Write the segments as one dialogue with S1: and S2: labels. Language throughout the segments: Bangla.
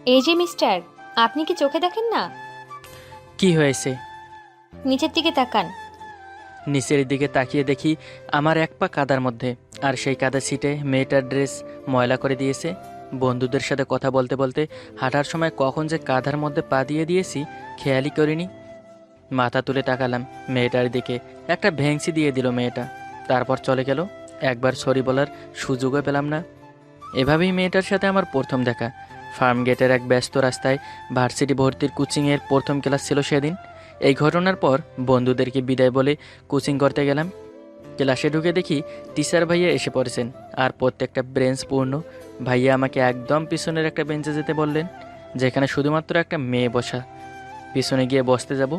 S1: এই যে মিস্টার, আপনি কি চোখে দেখেন না?
S2: কি হয়েছে?
S1: নিচের দিকে তাকান।
S2: নিচের দিকে তাকিয়ে দেখি আমার এক পা কাদার মধ্যে, আর সেই কাদা ছিটে মেয়েটার ড্রেস ময়লা করে দিয়েছে। বন্ধুদের সাথে কথা বলতে বলতে হাঁটার সময় কখন যে কাদার মধ্যে পা দিয়ে দিয়েছি খেয়ালই করিনি। মাথা তুলে তাকালাম মেয়েটার দিকে, একটা ভেংসি দিয়ে দিল মেয়েটা, তারপর চলে গেল। একবার সরি বলার সুযোগও পেলাম না। এভাবেই মেয়েটার সাথে আমার প্রথম দেখা। ফার্ম গেটের এক ব্যস্ত রাস্তায় ভার্সিটি ভর্তির কোচিংয়ের প্রথম ক্লাস ছিল সেদিন। এই ঘটনার পর বন্ধুদেরকে বিদায় বলে কোচিং করতে গেলাম। ক্লাসে ঢুকে দেখি টিচার ভাইয়া এসে পড়েছেন, আর প্রত্যেকটা বেঞ্চ পূর্ণ। ভাইয়া আমাকে একদম পিছনের একটা বেঞ্চে যেতে বললেন, যেখানে শুধুমাত্র একটা মেয়ে বসা। পিছনে গিয়ে বসতে যাব,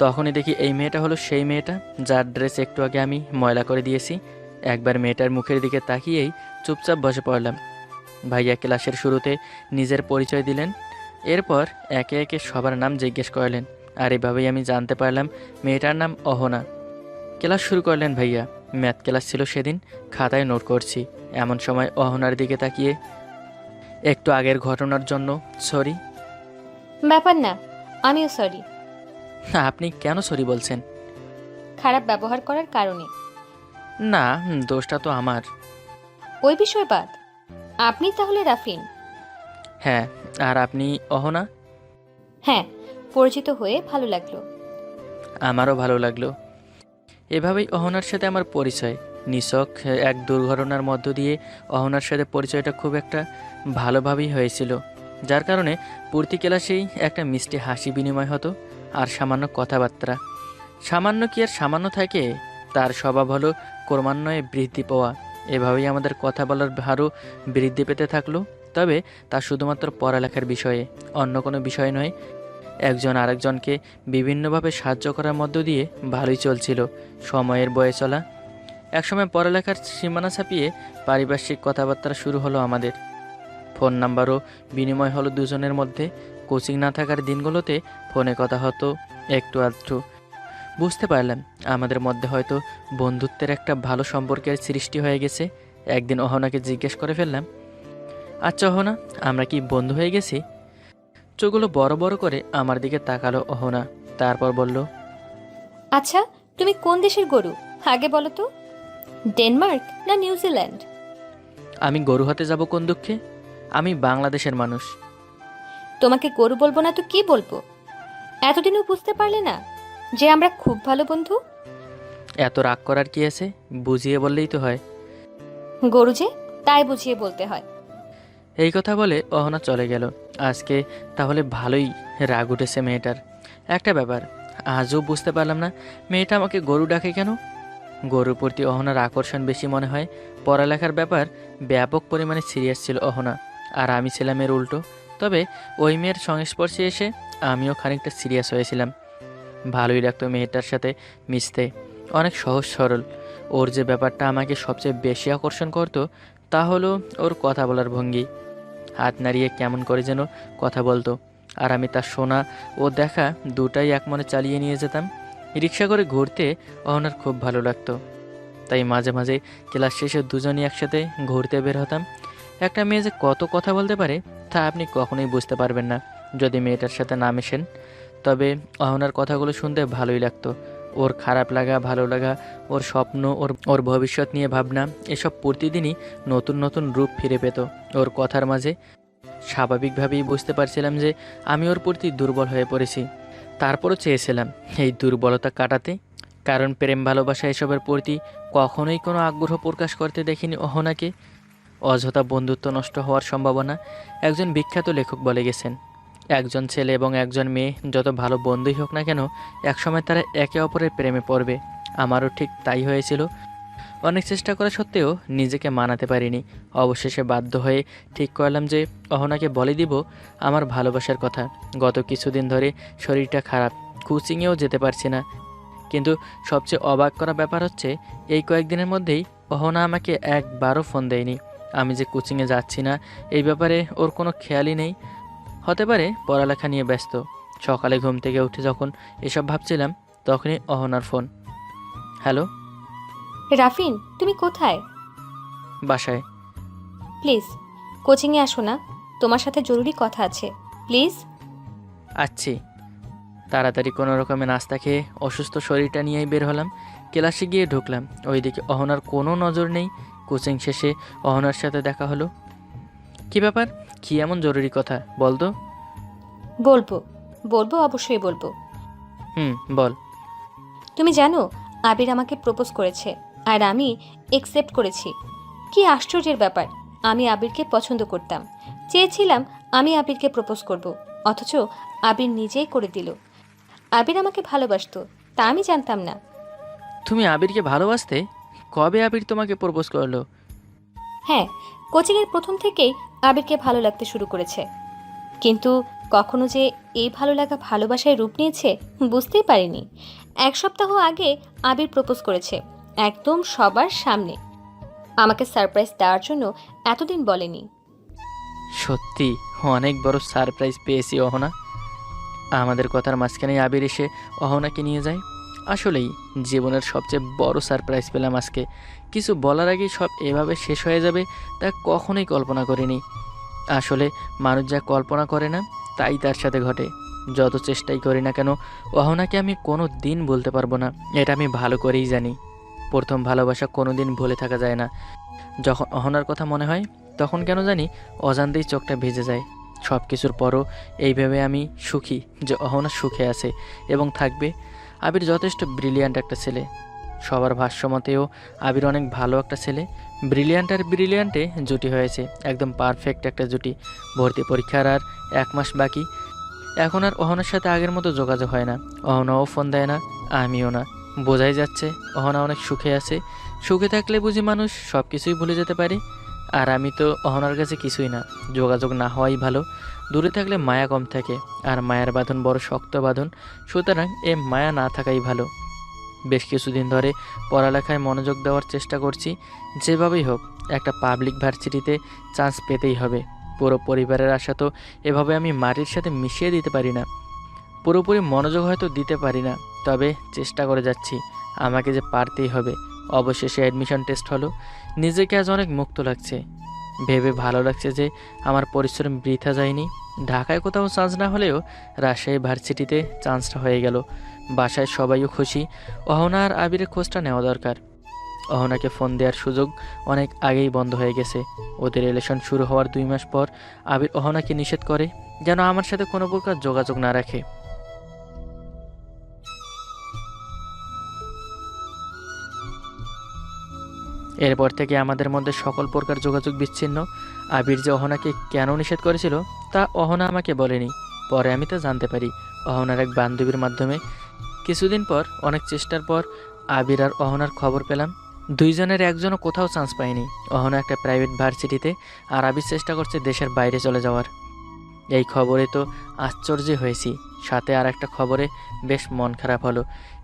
S2: তখনই দেখি এই মেয়েটা হলো সেই মেয়েটা যার ড্রেস একটু আগে আমি ময়লা করে দিয়েছি। একবার মেয়েটার মুখের দিকে তাকিয়েই চুপচাপ বসে পড়লাম। ভাইয়া ক্লাসের শুরুতে নিজের পরিচয় দিলেন, এরপর একে একে সবার নাম জিজ্ঞেস করলেন, আর এভাবেই আমি জানতে পারলাম মেয়েটার নাম অহনা। ক্লাস শুরু করলেন ভাইয়া। ম্যাথ ক্লাস ছিল সেদিন, খাতায় নোট করছি। এমন সময় অহনার দিকে তাকিয়ে, একটু আগের ঘটনার জন্য সরি।
S1: ব্যাপার না, আমিও সরি।
S2: আপনি কেন সরি বলছেন?
S1: খারাপ ব্যবহার করার কারণে।
S2: না, দোষটা তো আমার।
S1: ওই বিষয় বাদ। আপনি তাহলে রাফিন?
S2: হ্যাঁ। আর আপনি অহনা?
S1: হ্যাঁ, পরিচিত হয়ে ভালো লাগলো।
S2: আমারও ভালো লাগলো। এভাবেই অহনার সাথে আমার পরিচয়। নিছক এক দুর্ঘটনার মধ্য দিয়ে অহনার সাথে পরিচয়টা খুব একটা ভালোভাবেই হয়েছিল, যার কারণে প্রতি ক্লাসেই একটা মিষ্টি হাসি বিনিময় হতো, আর সামান্য কথাবার্তা। সামান্য কি আর সামান্য থাকে, তার স্বভাব হলো ক্রমান্বয়ে বৃদ্ধি পাওয়া। এভাবেই আমাদের কথা বলার ভারও বৃদ্ধি পেতে থাকলো। তবে তা শুধুমাত্র পড়ালেখার বিষয়ে, অন্য কোনো বিষয় নয়। একজন আরেকজনকে বিভিন্নভাবে সাহায্য করার মধ্য দিয়ে ভালোই চলছিল সময়ের বয়ে চলা। একসময় পড়ালেখার সীমানা ছাপিয়ে পারিপার্শ্বিক কথাবার্তা শুরু হলো আমাদের। ফোন নাম্বারও বিনিময় হলো দুজনের মধ্যে। কোচিং না থাকার দিনগুলোতে ফোনে কথা হতো একটু আধটু। বুঝতে পারলাম আমাদের মধ্যে হয়তো বন্ধুত্বের একটা ভালো সম্পর্কের সৃষ্টি হয়ে গেছে। একদিন অহনাকে জিজ্ঞেস করে ফেললাম, আচ্ছা অহনা, আমরা কি বন্ধু হয়ে গেছি? চোখগুলো বড় বড় করে আমার দিকে তাকালো অহনা, তারপর বলল,
S1: আচ্ছা, তুমি কোন দেশের গরু আগে বলো তো? ডেনমার্ক না নিউজিল্যান্ড?
S2: আমি গরু হতে যাব কোন দুঃখে? আমি বাংলাদেশের মানুষ।
S1: তোমাকে গরু বলবো না তো কি বলবো? এতদিনও বুঝতে পারলে না যে আমরা খুব ভালো বন্ধু?
S2: এত রাগ করার কি আছে, বুঝিয়ে বললেই তো হয়।
S1: গরু যে, তাই বুঝিয়ে বলতে হয়।
S2: এই কথা বলে অহনা চলে গেল। আজকে তাহলে ভালোই রাগ উঠেছে মেয়েটার। একটা ব্যাপার আজও বুঝতে পারলাম না, মেয়েটা আমাকে গরু ডাকে কেন? গরুর প্রতি অহনার আকর্ষণ বেশি মনে হয়। পড়ালেখার ব্যাপার ব্যাপক পরিমাণে সিরিয়াস ছিল অহনা, আর আমি ছিলাম এর উল্টো। তবে ওই মেয়ের সংস্পর্শে এসে আমিও খানিকটা সিরিয়াস হয়েছিলাম। ভালোই লাগতো মেয়েটার সাথে মিশতে, অনেক সহজ সরল। ওর যে ব্যাপারটা আমাকে সবচেয়ে বেশি আকর্ষণ করতো তা হলো ওর কথা বলার ভঙ্গি। হাত নাড়িয়ে কেমন করে যেন কথা বলতো, আর আমি তার শোনা ও দেখা দুটাই একমনে চালিয়ে নিয়ে যেতাম। রিক্সা করে ঘুরতে অহনার খুব ভালো লাগতো, তাই মাঝে মাঝে ক্লাস শেষে দুজনই একসাথে ঘুরতে বের হতাম। একটা মেয়ে যে কত কথা বলতে পারে তা আপনি কখনোই বুঝতে পারবেন না যদি মেয়েটার সাথে না মেশেন। তবে অহনার কথাগুলো শুনতে ভালোই লাগতো। ওর খারাপ লাগা, ভালো লাগা, ওর স্বপ্ন, ওর ওর ভবিষ্যৎ নিয়ে ভাবনা, এসব প্রতিদিনই নতুন নতুন রূপ ফিরে পেত ওর কথার মাঝে। স্বাভাবিকভাবেই বুঝতে পারছিলাম যে আমি ওর প্রতি দুর্বল হয়ে পড়েছি। তারপরও চেয়েছিলাম এই দুর্বলতা কাটাতে, কারণ প্রেম ভালোবাসা এসবের প্রতি কখনোই কোনো আগ্রহ প্রকাশ করতে দেখিনি অহনাকে। অযথা বন্ধুত্ব নষ্ট হওয়ার সম্ভাবনা। একজন বিখ্যাত লেখক বলে গেছেন, একজন ছেলে এবং একজন মেয়ে যত ভালো বন্ধুই হোক না কেন, একসময় তারা একে অপরের প্রেমে পড়বে। আমারও ঠিক তাই হয়েছিল। অনেক চেষ্টা করা সত্ত্বেও নিজেকে মানাতে পারিনি। অবশেষে বাধ্য হয়ে ঠিক করলাম যে অহনাকে বলে দিব আমার ভালোবাসার কথা। গত কিছুদিন ধরে শরীরটা খারাপ, কোচিংয়েও যেতে পারছি না। কিন্তু সবচেয়ে অবাক করা ব্যাপার হচ্ছে, এই কয়েকদিনের মধ্যেই অহনা আমাকে একবারও ফোন দেয়নি। আমি যে কোচিংয়ে যাচ্ছি না এই ব্যাপারে ওর কোনো খেয়ালই নেই। হতে পারে পড়ালেখা নিয়ে ব্যস্ত। সকালে ঘুম থেকে উঠে যখন এসব ভাবছিলাম, তখনই অহনার ফোন। হ্যালো।
S1: রাফিন, তুমি কোথায়?
S2: বাসায়।
S1: প্লিজ কোচিংয়ে আসো না, তোমার সাথে জরুরি কথা আছে। প্লিজ।
S2: আচ্ছি। তাড়াতাড়ি কোনো রকমে নাস্তা খেয়ে অসুস্থ শরীরটা নিয়েই বের হলাম। ক্লাসে গিয়ে ঢুকলাম, ওইদিকে অহনার কোনো নজর নেই। কোচিং শেষে অহনার সাথে দেখা হলো। কি ব্যাপার, কি এমন জরুরি কথা বল তো?
S1: বলবো, বলবো, অবশ্যই বলবো।
S2: বল।
S1: তুমি জানো, আবির আমাকে প্রপোজ করেছে, আর আমি একসেপ্ট করেছি। কি আশ্চর্যের ব্যাপার! আমি আবিরকে পছন্দ করতাম, চেয়েছিলাম আমি আবিরকে প্রপোজ করব, অথচ আবির নিজেই করে দিল। আবির আমাকে ভালোবাসতো, তা আমি জানতাম না।
S2: তুমি আবিরকে ভালোবাসতে? কবে আবির তোমাকে প্রপোজ করলো?
S1: হ্যাঁ, কোচিংয়ের প্রথম থেকেই আবিরকে ভালো লাগতে শুরু করেছে, কিন্তু কখনো যে এই ভালো লাগা ভালোবাসায় রূপ নিয়েছে বুঝতেই পারিনি। 1 সপ্তাহ আগে আবির প্রপোজ করেছে, একদম সবার সামনে। আমাকে সারপ্রাইজ দেওয়ার জন্য এতদিন বলেনি।
S2: সত্যি অনেক বড় সারপ্রাইজ পেয়েছি অহনা। আমাদের কথার মাঝখানে আবির এসে অহনাকে নিয়ে যায়। আসলেই জীবনের সবচেয়ে বড় সারপ্রাইজ পেলাম আজকে। কিছু বলার আগেই সব এভাবে শেষ হয়ে যাবে তা কখনোই কল্পনা করিনি। আসলে মানুষ যা কল্পনা করে না তাই তার সাথে ঘটে। যত চেষ্টাই করি না কেন, অহনাকে আমি কোনো দিন বলতে পারবো না, এটা আমি ভালো করেই জানি। প্রথম ভালোবাসা কোনো দিন ভুলে থাকা যায় না। যখন অহনার কথা মনে হয় তখন কেন জানি অজান্তেই চোখটা ভিজে যায়। সব কিছুর পরও এই ভেবে আমি সুখী যে অহনা সুখে আছে এবং থাকবে। আবির যথেষ্ট ব্রিলিয়ান্ট একটা ছেলে। সবার ভাষ্যমতেও আবির অনেক ভালো একটা ছেলে। ব্রিলিয়ান্ট আর ব্রিলিয়ান্টে জুটি হয়েছে, একদম পারফেক্ট একটা জুটি। ভর্তি পরীক্ষার আর 1 মাস বাকি। এখন আর অহনার সাথে আগের মতো যোগাযোগ হয় না। অহনাও ফোন দেয় না, আমিও না। বোঝাই যাচ্ছে অহনা অনেক সুখে আছে। সুখে থাকলে বুঝি মানুষ সব কিছুই ভুলে যেতে পারে। আর আমি তো অহনার কাছে কিছুই না। যোগাযোগ না হওয়াই ভালো। দূরে থাকলে মায়া কম থাকে, আর মায়ার বাঁধন বড় শক্ত বাঁধন। সুতরাং এ মায়া না থাকাই ভালো। বেশ কিছুদিন ধরে পড়ালেখায় মনোযোগ দেওয়ার চেষ্টা করছি। যেভাবেই হোক একটা পাবলিক ভার্সিটিতে চান্স পেতেই হবে। পুরো পরিবারের আশা তো এভাবে আমি মাটির সাথে মিশিয়ে দিতে পারি না। পুরোপুরি মনোযোগ হয়তো দিতে পারি না, তবে চেষ্টা করে যাচ্ছি। আমাকে যে পারতেই হবে। অবশেষে অ্যাডমিশন টেস্ট হলো। নিজেকে আজ অনেক মুক্ত লাগছে। ভেবে ভালো লাগছে যে আমার পরিশ্রম বৃথা যায়নি। ঢাকায় কোথাও চান্স না হলেও রাজশাহী ভার্সিটিতে চান্সটা হয়ে গেল। বাসায় সবাইও খুশি। অহনা আর আবিরের খোঁজটা নেওয়া দরকার। অহনাকে ফোন দেওয়ার সুযোগ অনেক আগেই বন্ধ হয়ে গেছে। ওদের রিলেশন শুরু হওয়ার 2 মাস পর আবির অহনাকে নিষেধ করে যেন আমার সাথে কোনো প্রকার যোগাযোগ না রাখে। এরপর থেকে আমাদের মধ্যে সকল প্রকার যোগাযোগ বিচ্ছিন্ন। আবির যে অহনাকে কেন নিষেধ করেছিল তা অহনা আমাকে বলেনি। পরে আমি তা জানতে পারি অহনার এক বান্ধবীর মাধ্যমে। কিছুদিন পর অনেক চেষ্টার পর আবির আর অহনার খবর পেলাম। দুইজনের একজনও কোথাও চান্স পায়নি। অহনা একটা প্রাইভেট ভার্সিটিতে, আর আবির চেষ্টা করছে দেশের বাইরে চলে যাওয়ার। এই খবরে তো আশ্চর্য হয়েছি। সাথে আর একটা খবরে বেশ মন খারাপ হলো।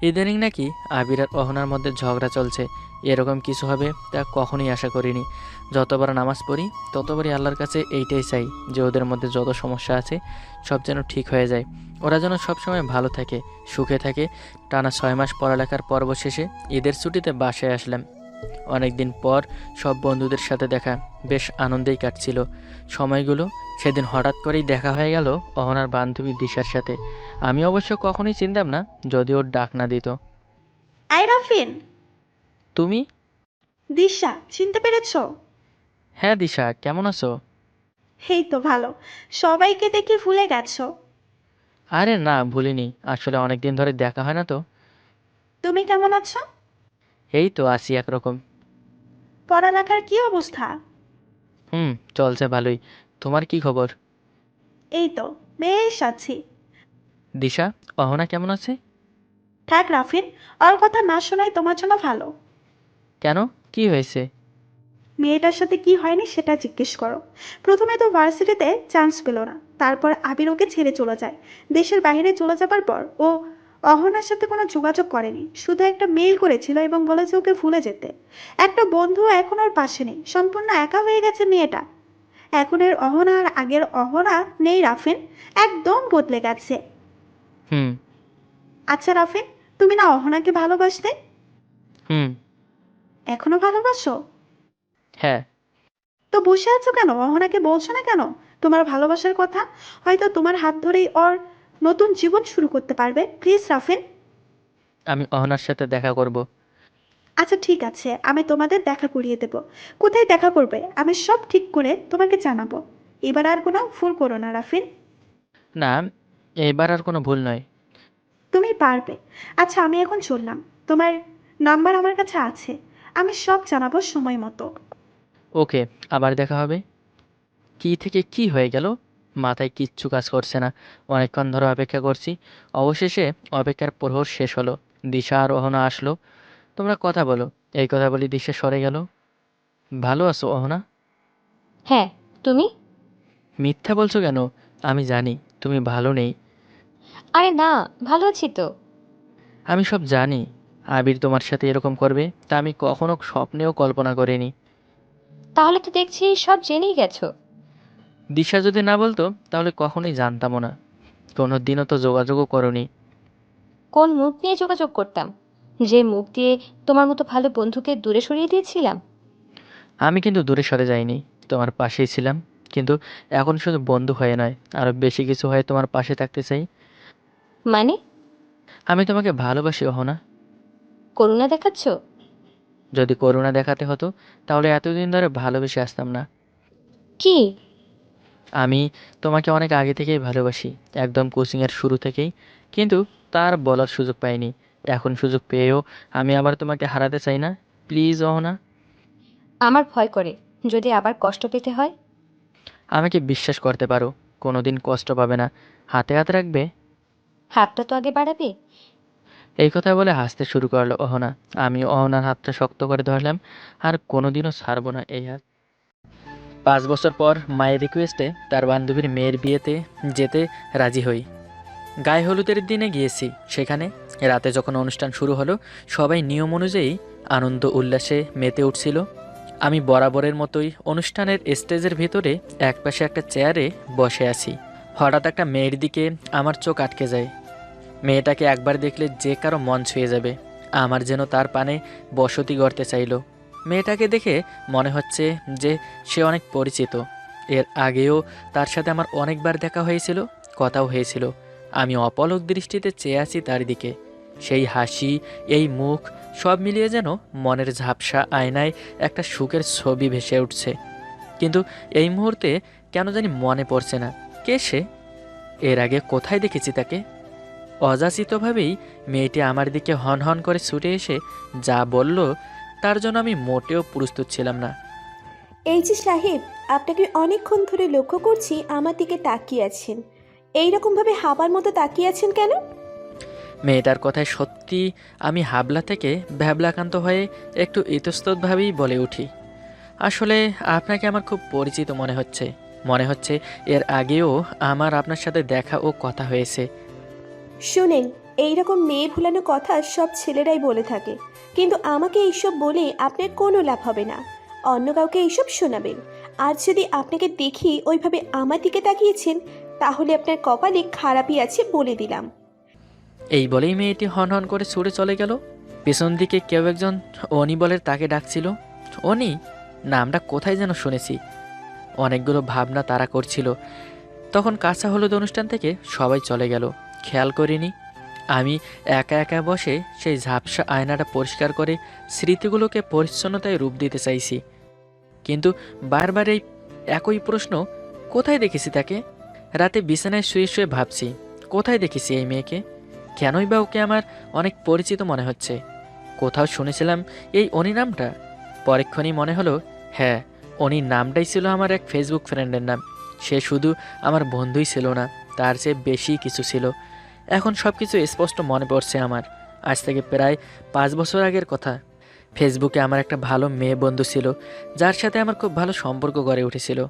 S2: ইদানিং নাকি আবির আর অহনার মধ্যে ঝগড়া চলছে। এরকম কিছু হবে তা কখনোই আশা করিনি। যতবার নামাজ পড়ি ততবারই আল্লাহর কাছে এইটাই চাই যে ওদের মধ্যে যত সমস্যা আছে সব যেন ঠিক হয়ে যায়। ওরা যেন সবসময় ভালো থাকে, সুখে থাকে। টানা 6 মাস পড়ালেখার পর্ব শেষে ঈদের ছুটিতে বাসায় আসলাম। অনেক দিন পর সব বন্ধুদের সাথে দেখা, বেশ আনন্দেই কাটছিল সময়গুলো। সেদিন হঠাৎ করেই দেখা হয়ে গেল অহনার বান্ধবী দিশার সাথে। আমি অবশ্য কখনোই চিনতাম না যদি ওর ডাক না দিত।
S3: আই রাফিন।
S2: তুমি?
S3: দিশা, চিনতে পেরেছো?
S2: হ্যাঁ দিশা, কেমন আছো?
S3: এই তো ভালো। সবাইকে দেখে ভুলে গেছো।
S2: আরে না, ভুলিনি। আসলে অনেক দিন ধরে দেখা হয় না তো।
S3: তুমি কেমন আছো?
S2: এই তো আছি একরকম।
S3: পড়ালেখার কি অবস্থা?
S2: চলছে ভালোই। তোমার কি খবর?
S3: এই তো বেশ আছি।
S2: দিশা, অহনা কেমন আছে?
S3: থাক রাফিন, ওর কথা না শোনাই তোমার জন্য ভালো।
S2: কেন, কি হয়েছে?
S3: মেয়েটার সাথে কি হয়নি সেটা জিজ্ঞেস করো। প্রথমে তো ভার্সিটিতে চান্স পেল না, তারপর আবির ওকে ছেড়ে চলে যায়। দেশের বাইরে চলে যাবার পর ও অহনার সাথে কোনো যোগাযোগ করেনি, শুধু একটা মেইল করেছিল এবং বলেছে ওকে ভুলে যেতে। একটা বন্ধু এখন ওর পাশে নেই, সম্পূর্ণ একা হয়ে গেছে মেয়েটা। এখন এর অহনা আর আগের অহনা নেই রাফিন, একদম বদলে গেছে।
S2: হুম।
S3: আচ্ছা রাফিন, তুমি না অহনাকে ভালোবাসতে?
S2: হুম।
S3: এখনো ভালোবাসো?
S2: হ্যাঁ।
S3: তো বসে আছো কেন, অহনাকে বলছো না কেন? তোমার ভালোবাসার কথা। হয়তো তোমার হাত ধরেই ওর নতুন জীবন শুরু করতে পারবে। প্লিজ রাফিন।
S2: আমি অহনার সাথে দেখা করব।
S3: আচ্ছা ঠিক আছে, আমি তোমাদের দেখা করিয়ে দেব। কোথায় দেখা করবে আমি সব ঠিক করে তোমাকে জানাবো। এবার আর কোনো ভুল করো না রাফিন।
S2: না, এবার আর কোনো ভুল নয়।
S3: তুমি পারবে। আচ্ছা আমি এখন চললাম। তোমার নাম্বার আমার কাছে আছে। আমি সব জানাবো সময় মতো।
S2: ওকে, আবার দেখা হবে। কি থেকে কি হয়ে গেল, মাথায় কিচ্ছু কাজ করছে না। অনেকক্ষণ ধরে অপেক্ষা করছি। অবশেষে অপেক্ষার প্রহর শেষ হলো। দিশা আর অহনা আসলো। তোমরা কথা বলো। এই কথা বলি দিশা সরে গেল। ভালো আছো অহনা?
S1: হ্যাঁ, তুমি?
S2: মিথ্যা বলছো কেন? আমি জানি তুমি ভালো নেই।
S1: আরে না, ভালো আছি তো।
S2: আমি সব জানি। আবির তোমার সাথে এরকম করবে তা আমি কখনো স্বপ্নেও কল্পনা করিনি।
S1: তাহলে তো দেখছি সব জেনেই গেছো।
S2: দিশা যদি না বলতো তাহলে কখনোই জানতামও না। কোনো দিনও তো যোগাযোগও করনি।
S1: কোন মুখ নিয়ে যোগাযোগ করতাম? যে মুখ দিয়ে তোমার মতো ভালো বন্ধুকে দূরে সরিয়ে দিয়েছিলাম।
S2: আমি কিন্তু দূরে সরে যাইনি, তোমার পাশেই ছিলাম। কিন্তু এখন শুধু বন্ধু হয়ে নয়, আরও বেশি কিছু হয়ে তোমার পাশে থাকতে চাই।
S1: মানে?
S2: আমি তোমাকে ভালোবাসি অহনা।
S1: করুণা দেখাচ্ছ?
S2: যদি করুণা দেখাতে হতো তাহলে এতদিন ধরে ভালোবেসে আসতাম না।
S1: কি?
S2: আমি তোমাকে অনেক আগে থেকেই ভালোবাসি, একদম কোচিংয়ের শুরু থেকেই। কিন্তু তার বলার সুযোগ পাইনি। এখন সুযোগ পেয়েও আমি আবার তোমাকে হারাতে চাই না। প্লিজ অহনা।
S1: আমার ভয় করে যদি আবার কষ্ট পেতে হয়।
S2: আমাকে বিশ্বাস করতে পারো, কোনোদিন কষ্ট পাবে না। হাতে হাত রাখবে।
S1: হাতটা তো আগে বাড়াবে।
S2: এই কথা বলে হাসতে শুরু করলো অহনা। আমি অহনার হাতটা শক্ত করে ধরলাম। আর কোনোদিনও ছাড়বো না এই হাত। 5 বছর পর মায়ের রিকোয়েস্টে তার বান্ধবীর মেয়ের বিয়েতে যেতে রাজি হই। গায়ে হলুদের দিনে গিয়েছি সেখানে। রাতে যখন অনুষ্ঠান শুরু হলো, সবাই নিয়ম অনুযায়ী আনন্দ উল্লাসে মেতে উঠছিল। আমি বরাবরের মতোই অনুষ্ঠানের স্টেজের ভিতরে একপাশে একটা চেয়ারে বসে আছি। হঠাৎ একটা মেয়ের দিকে আমার চোখ আটকে যায়। মেয়েটাকে একবার দেখলে যে কারো মন ছুঁয়ে যাবে। আমার যেন তার পানে বসতি গড়তে চাইল। মেয়েটাকে দেখে মনে হচ্ছে যে সে অনেক পরিচিত। এর আগেও তার সাথে আমার অনেকবার দেখা হয়েছিল, কথাও হয়েছিল। আমি অপলক দৃষ্টিতে চেয়ে আছি তার দিকে। সেই হাসি, এই মুখ, সব মিলিয়ে যেন মনের ঝাপসা আয়নায় একটা সুখের ছবি ভেসে উঠছে। কিন্তু এই মুহূর্তে কেন জানি মনে পড়ছে না কে সে, এর আগে কোথায় দেখেছি তাকে। অযাচিতভাবেই মেয়েটি আমার দিকে হন হন করে ছুটে এসে যা বলল তার জন্য আমি মোটেও প্রস্তুত ছিলাম না।
S4: এই যে সাহেব, আপনাকে অনেকক্ষণ ধরে লক্ষ্য করছি আমার দিকে তাকিয়ে আছেন। এইরকমভাবে হাবার মতো তাকিয়ে আছেন কেন?
S2: মেয়েটার কথায় সত্যি আমি হাবলা থেকে ভ্যাবলাকান্ত হয়ে একটু ইতস্ততভাবেই বলে উঠি, আসলে আপনাকে আমার খুব পরিচিত মনে হচ্ছে। মনে হচ্ছে এর আগেও আমার আপনার সাথে দেখা ও কথা হয়েছে।
S4: শুনেন, এইরকম মেয়ে ভুলানো কথা সব ছেলেরাই বলে থাকে, কিন্তু আমাকে এইসব বলে আপনার কোনো লাভ হবে না। অন্য কাউকে এইসব শোনাবেন। আর যদি আপনাকে দেখি ওইভাবে আমার দিকে তাকিয়েছেন, তাহলে আপনার কপালে খারাপই আছে বলে দিলাম।
S2: এই বলেই মেয়েটি হন হন করে ছুটে চলে গেল। পেছন দিকে কেউ একজন অনি বলে তাকে ডাকছিল। অনি নামটা কোথায় যেন শুনেছি। অনেকগুলো ভাবনা তারা করছিল। তখন কাঁচা হলুদ অনুষ্ঠান থেকে সবাই চলে গেল, খেয়াল করিনি। আমি একা একা বসে সেই ঝাপসা আয়নাটা পরিষ্কার করে স্মৃতিগুলোকে পরিচ্ছন্নতায় রূপ দিতে চাইছি। কিন্তু বারবার এই একই প্রশ্ন, কোথায় দেখেছি তাকে। রাতে বিছানায় শুয়ে শুয়ে ভাবছি, কোথায় দেখেছি এই মেয়েকে। কেনই বা ওকে আমার অনেক পরিচিত মনে হচ্ছে। কোথাও শুনেছিলাম এই অনি নামটা। পরক্ষণই মনে হলো, হ্যাঁ, অনি নামটাই ছিল আমার এক ফেসবুক ফ্রেন্ডের নাম। সে শুধু আমার বন্ধুই ছিল না, তার চেয়ে বেশি কিছু ছিল। এখন সব কিছু স্পষ্ট মনে পড়ছে আমার। আজ থেকে প্রায় 5 বছর আগের কথা। ফেসবুকে আমার একটা ভালো মেয়ে বন্ধু ছিল, যার সাথে আমার খুব ভালো সম্পর্ক গড়ে উঠেছিল।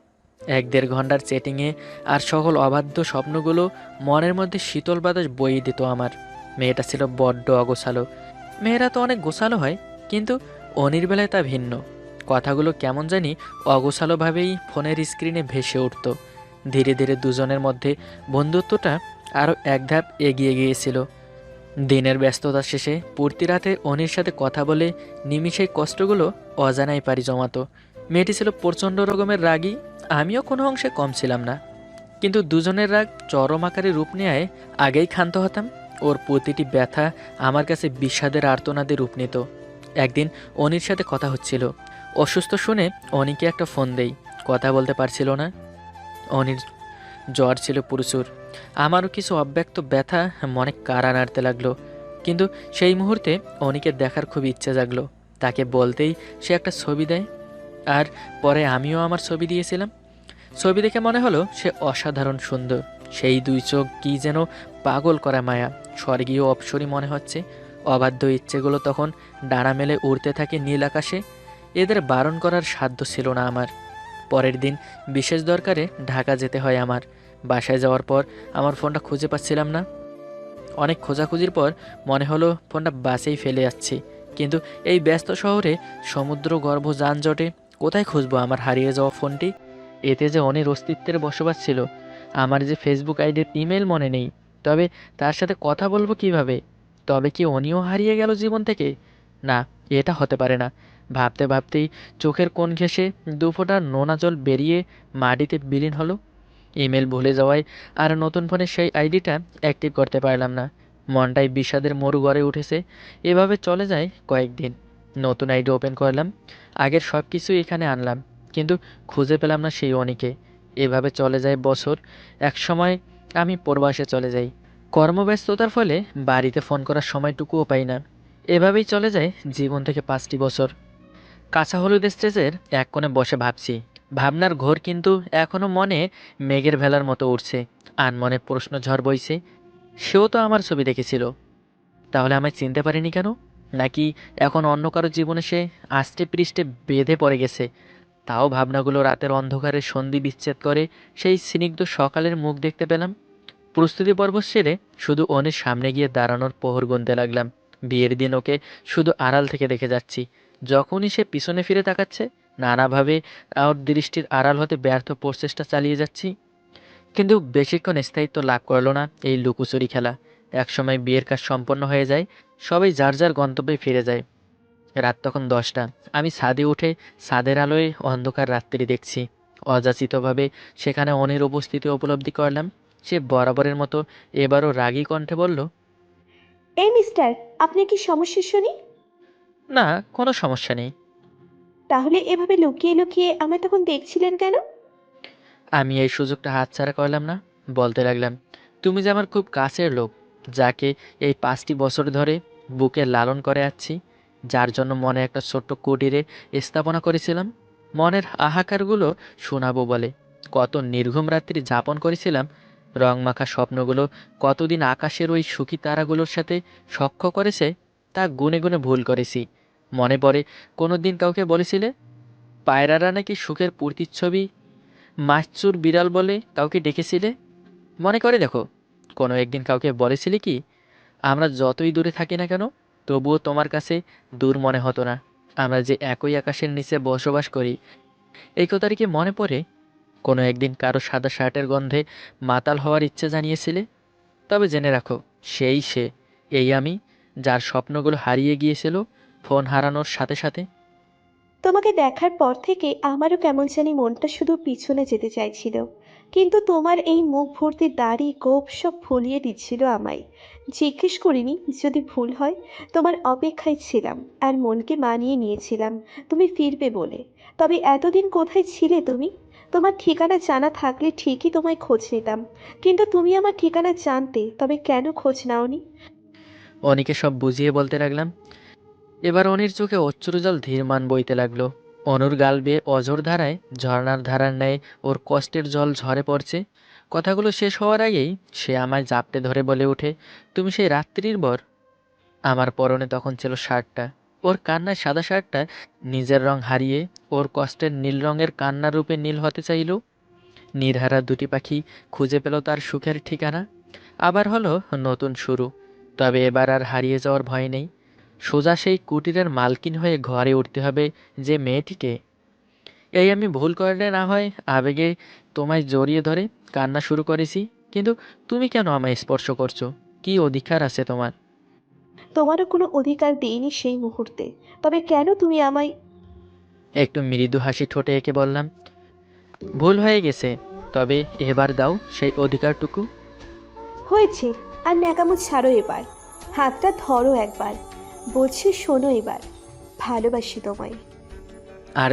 S2: 1-1.5 ঘন্টার চ্যাটিংয়ে আর সকল অবাধ্য স্বপ্নগুলো মনের মধ্যে শীতল বাতাস বইয়ে দিত আমার। মেয়েটা ছিল বড্ড অগোছালো। মেয়েরা তো অনেক গোছালো হয়, কিন্তু অনির বেলায় তা ভিন্ন। কথাগুলো কেমন জানি অগোছালোভাবেই ফোনের স্ক্রিনে ভেসে উঠত। ধীরে ধীরে দুজনের মধ্যে বন্ধুত্বটা আরও এক ধাপ এগিয়ে গিয়েছিল। দিনের ব্যস্ততা শেষে পূর্তি রাতে অনির সাথে কথা বলে নিমিষেই কষ্টগুলো অজানাই পারি জমাতো। মেয়েটি ছিল প্রচণ্ড রকমের রাগী আমিও কোনো অংশে কম ছিলাম না, কিন্তু দুজনের রাগ চরম আকারে রূপ নেয় আগেই ক্ষান্ত হতাম। ওর প্রতিটি ব্যথা আমার কাছে বিষাদের আর্তনাদে রূপ নিত। একদিন অনির সাথে কথা হচ্ছিল, অসুস্থ শুনে অনিকে একটা ফোন দেই। কথা বলতে পারছিল না। অনির জ্বর ছিল প্রচুর। আমারও কিছু অব্যক্ত ব্যথা মনে কাড়া নাড়তে লাগলো। কিন্তু সেই মুহূর্তে অনিকে দেখার খুব ইচ্ছে জাগলো। তাকে বলতেই সে একটা ছবি দেয়, আর পরে আমিও আমার ছবি দিয়েছিলাম। ছবি দেখে মনে হলো সে অসাধারণ সুন্দর। সেই দুই চোখ কি যেন পাগল করা মায়া, স্বর্গীয় অপ্সরী মনে হচ্ছে। অবাধ্য ইচ্ছেগুলো তখন ডানা মেলে উড়তে থাকে নীল আকাশে। এদের বারণ করার সাধ্য ছিল না আমার। পরের দিন বিশেষ দরকারে ঢাকা যেতে হয় আমার। বাসায় যাওয়ার পর আমার ফোনটা খুঁজে পাচ্ছিলাম না। অনেক খোঁজাখুঁজির পর মনে হলো ফোনটা বাসেই ফেলে যাচ্ছি। কিন্তু এই ব্যস্ত শহরে সমুদ্র গর্ভ যানজটে কোথায় খুঁজবো আমার হারিয়ে যাওয়া ফোনটি? এতে যে অনির অস্তিত্বের বসবাস ছিল। আমার যে ফেসবুক আইডির ইমেল মনে নেই, তবে তার সাথে কথা বলবো কিভাবে? তবে কি অনিও হারিয়ে গেল জীবন থেকে? না, এটা হতে পারে না। ভাবতে ভাবতেই চোখের কোণ ঘেঁষে দুফোঁটা নোনা জল বেরিয়ে মাটিতে বিলীন হলো। ইমেল ভুলে যাওয়ায় আর নতুন ফোনে সেই আইডিটা অ্যাক্টিভ করতে পারলাম না। মনটাই বিষাদের মরু গড়ে উঠেছে। এভাবে চলে যায় কয়েকদিন। নতুন আইডি ওপেন করলাম, আগের সব কিছু এখানে আনলাম, কিন্তু খুঁজে পেলাম না সেই অনিকে। এভাবে চলে যায় বছর। একসময় আমি প্রবাসে চলে যাই। কর্মব্যস্ততার ফলে বাড়িতে ফোন করার সময়টুকুও পাই না। এভাবেই চলে যায় জীবন থেকে 5টি বছর। কাঁচা হলুদ স্টেজের এক কোণে বসে ভাবছি। ভাবনার ঘোর কিন্তু এখনো মনে মেঘের ভেলার মতো উঠছে। আনমনে প্রশ্ন ঝড় বইছে। সেও তো আমার ছবি দেখেছিল, তাহলে আমায় চিনতে পারেনি কেন? নাকি এখন অন্য কারো জীবনে সে আষ্টে পৃষ্ঠে বেঁধে পড়ে গেছে? তাও ভাবনাগুলো রাতের অন্ধকারে সন্ধি বিচ্ছেদ করে সেই স্নিগ্ধ সকালের মুখ দেখতে পেলাম। প্রস্তুতি পর্ব সেরে শুধু অনির সামনে গিয়ে দাঁড়ানোর প্রহর গুনতে লাগলাম। বিয়ের দিন ওকে শুধু আড়াল থেকে দেখে যাচ্ছি। যখনই সে পিছনে ফিরে তাকাচ্ছে, নানাভাবে ওর দৃষ্টির আড়াল হতে ব্যর্থ প্রচেষ্টা চালিয়ে যাচ্ছি। কিন্তু বেশিক্ষণ স্থায়িত্ব লাভ করলো না এই লুকোচুরি খেলা। একসময় বিয়ের কাজ সম্পন্ন হয়ে যায়, সবাই যার যার গন্তব্যে ফিরে যায়। রাত তখন 10টা। আমি ছাদে উঠে ছাদের আলোয় অন্ধকার রাত্রি দেখছি। অযাচিতভাবে সেখানে অনির উপস্থিতি উপলব্ধি করলাম। সে বরাবরের মতো এবারও রাগী কণ্ঠে বলল,
S4: এই মিস্টার, আপনার কি সমস্যা শুনি?
S2: না, কোনো সমস্যা নেই।
S4: তাহলে এভাবে লুকিয়ে লুকিয়ে আমায় তখন দেখছিলেন কেন?
S2: আমি এই সুযোগটা হাতছাড়া করলাম না। বলতে লাগলাম, তুমি যে আমার খুব কাছের লোক, যাকে এই 5টি বছর ধরে বুকে লালন করে আছি, যার জন্য মনে একটা ছোট্ট কুটিরে স্থাপনা করেছিলাম, মনের হাহাকারগুলো শোনাবো বলে। কত নির্ঘুম রাত্রি যাপন করেছিলাম। রংমাখা স্বপ্নগুলো কতদিন আকাশের ওই সুখী তারাগুলোর সাথে সখ্য করেছে, তা গুনে গুনে ভুল করেছি। মনে পড়ে কোনো দিন কাউকে বলেছিলে পায়রারা নাকি সুখের প্রতিচ্ছবি। মাছচুর বিড়াল বলে কাউকে ডেকেছিলে? মনে করে দেখো, কোনো একদিন কাউকে বলেছিলে কি আমরা যতই দূরে থাকি না কেন, তবুও তোমার কাছে দূর মনে হতো না? আমরা যে একই আকাশের নিচে বসবাস করি, এই কথাটি কি মনে পড়ে? কোনো একদিন কারো সাদা শার্টের গন্ধে মাতাল হওয়ার ইচ্ছে জানিয়েছিলে? তবে জেনে রাখো, সেই সে, এই আমি, যার স্বপ্নগুলো হারিয়ে গিয়েছিল ফোন হারানোর সাথে সাথে।
S4: তোমাকে দেখার পর থেকে আমারও কেমন জানি মনটা শুধু পিছনে যেতে চাইছিল, কিন্তু তোমার এই মুখ ভর্তি দাড়ি গোঁফ সব ভুলিয়ে দিচ্ছিল আমায়। জিজ্ঞেস করিনি যদি ভুল হয়। তোমার অপেক্ষায় ছিলাম আর মনকে মানিয়ে নিয়েছিলাম তুমি ফিরবে বলে। তবে এতদিন কোথায় ছিলে তুমি? তোমার ঠিকানা জানা থাকলে ঠিকই তোমায় খোঁজ নিতাম, কিন্তু তুমি আমার ঠিকানা জানতে, তবে কেন খোঁজ নাওনি?
S2: অনিকে সব বুঝিয়ে বলতে লাগলাম। এবার অনির চোখে অশ্রুজল ধীরমান বইতে লাগলো। অনুর গাল বেয়ে অঝোর ধারায় ঝর্ণার ধারার ন্যায় ওর কষ্টের জল ঝরে পড়ছে। কথাগুলো শেষ হওয়ার আগেই সে আমায় জাপটে ধরে বলে ওঠে, তুমি সেই রাত্রির বর। আমার পরনে তখন ছিল শার্টটা। ওর কান্নায় সাদা শার্টটা নিজের রং হারিয়ে ওর কষ্টের নীল রঙের কান্নার রূপে নীল হতে চাইল। নির্হারা দুটি পাখি খুঁজে পেল তার সুখের ঠিকানা। আবার হলো নতুন শুরু। তবে এবার আর হারিয়ে যাওয়ার ভয় নেই। সোজা সেই কুটিরের মালকিন হয়ে ঘরে উঠতে হবে যে মেয়েটিকে। এই আমি ভুল করলে না হয় আবেগে তোমায় জড়িয়ে ধরে কান্না শুরু করেছি। কিন্তু তুমি কেন আমায় স্পর্শ করছো? কি অধিকার আছে তোমার?
S4: তোমারও কোনো অধিকার দেইনি সেই মুহূর্তে, তবে কেন তুমি আমায়?
S2: একটু মৃদু হাসি ঠোঁটে এঁকে বললাম, ভুল হয়ে গেছে, তবে এবার দাও সেই অধিকারটুকু।
S4: হয়েছে, আর ন্যাকামো ছাড়ো এবার। হাতটা ধরো একবার। বলছি শোনো এবার, ভালোবাসি তোমায়।
S2: আর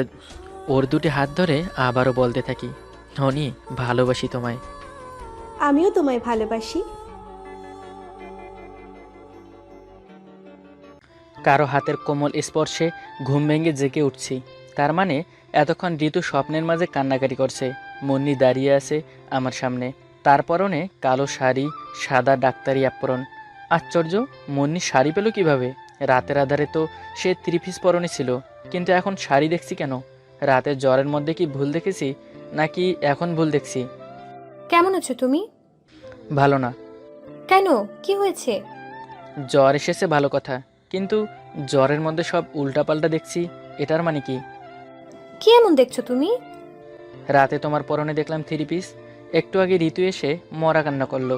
S2: ওর দুটি হাত ধরে আবারও বলতে থাকি, ধনী ভালোবাসি তোমায়।
S4: আমিও তোমায় ভালোবাসি।
S2: কারো হাতের কোমল স্পর্শে ঘুম ভেঙে জেগে উঠছি। তার মানে এতক্ষণ ঋতু স্বপ্নের মাঝে কান্নাকাটি করছে। মুন্নি দাঁড়িয়ে আছে আমার সামনে, তার পরনে কালো শাড়ি, সাদা ডাক্তারি অ্যাপ্রন। আশ্চর্য, মুন্নি শাড়ি পেল কিভাবে? রাতের আধারে তো সে ত্রিপিস পরনে ছিল, কিন্তু এখন শাড়ি দেখছি কেন? রাতের জ্বরের মধ্যে কি ভুল দেখেছি, নাকি এখন ভুল দেখছি?
S1: কেমন আছো তুমি?
S2: ভালো না।
S1: কেন, কি হয়েছে?
S2: জ্বর এসেছে ভালো কথা, কিন্তু জ্বরের মধ্যে সব উল্টাপাল্টা দেখছি, এটার মানে কি?
S1: কি এমন দেখছো তুমি?
S2: রাতে তোমার পরনে দেখলাম থ্রি পিস, একটু আগে ঋতু এসে মরা কান্না করলো,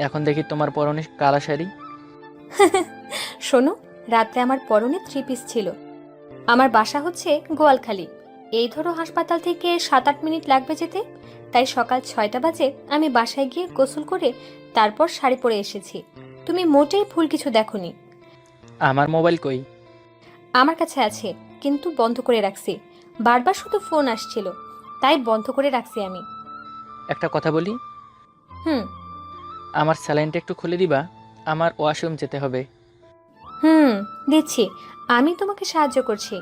S2: এখন দেখি তোমার পরনে কালা শাড়ি।
S1: শোনো, রাত্রে আমার পরনে 3 পিস ছিল। আমার বাসা হচ্ছে গোয়ালখালী। এই ধরো হাসপাতাল থেকে 7-8 মিনিট লাগবে যেতে। তাই সকাল 6টা বাজে আমি বাসায় গিয়ে গোসল করে তারপর শাড়ি পরে এসেছি। তুমি মোটেই ভুল কিছু দেখোনি।
S2: আমার মোবাইল কই?
S1: আমার কাছে আছে, কিন্তু বন্ধ করে রাখছি। বারবার শুধু ফোন আসছিল, তাই বন্ধ করে রাখছি আমি।
S2: একটা কথা বলি,
S1: হুম।
S2: আমার স্যালাইনটা একটু খুলে দিবা? আমার ওয়াশরুম যেতে হবে।
S1: হুম, দিচ্ছি। আমি তোমাকে সাহায্য করছি।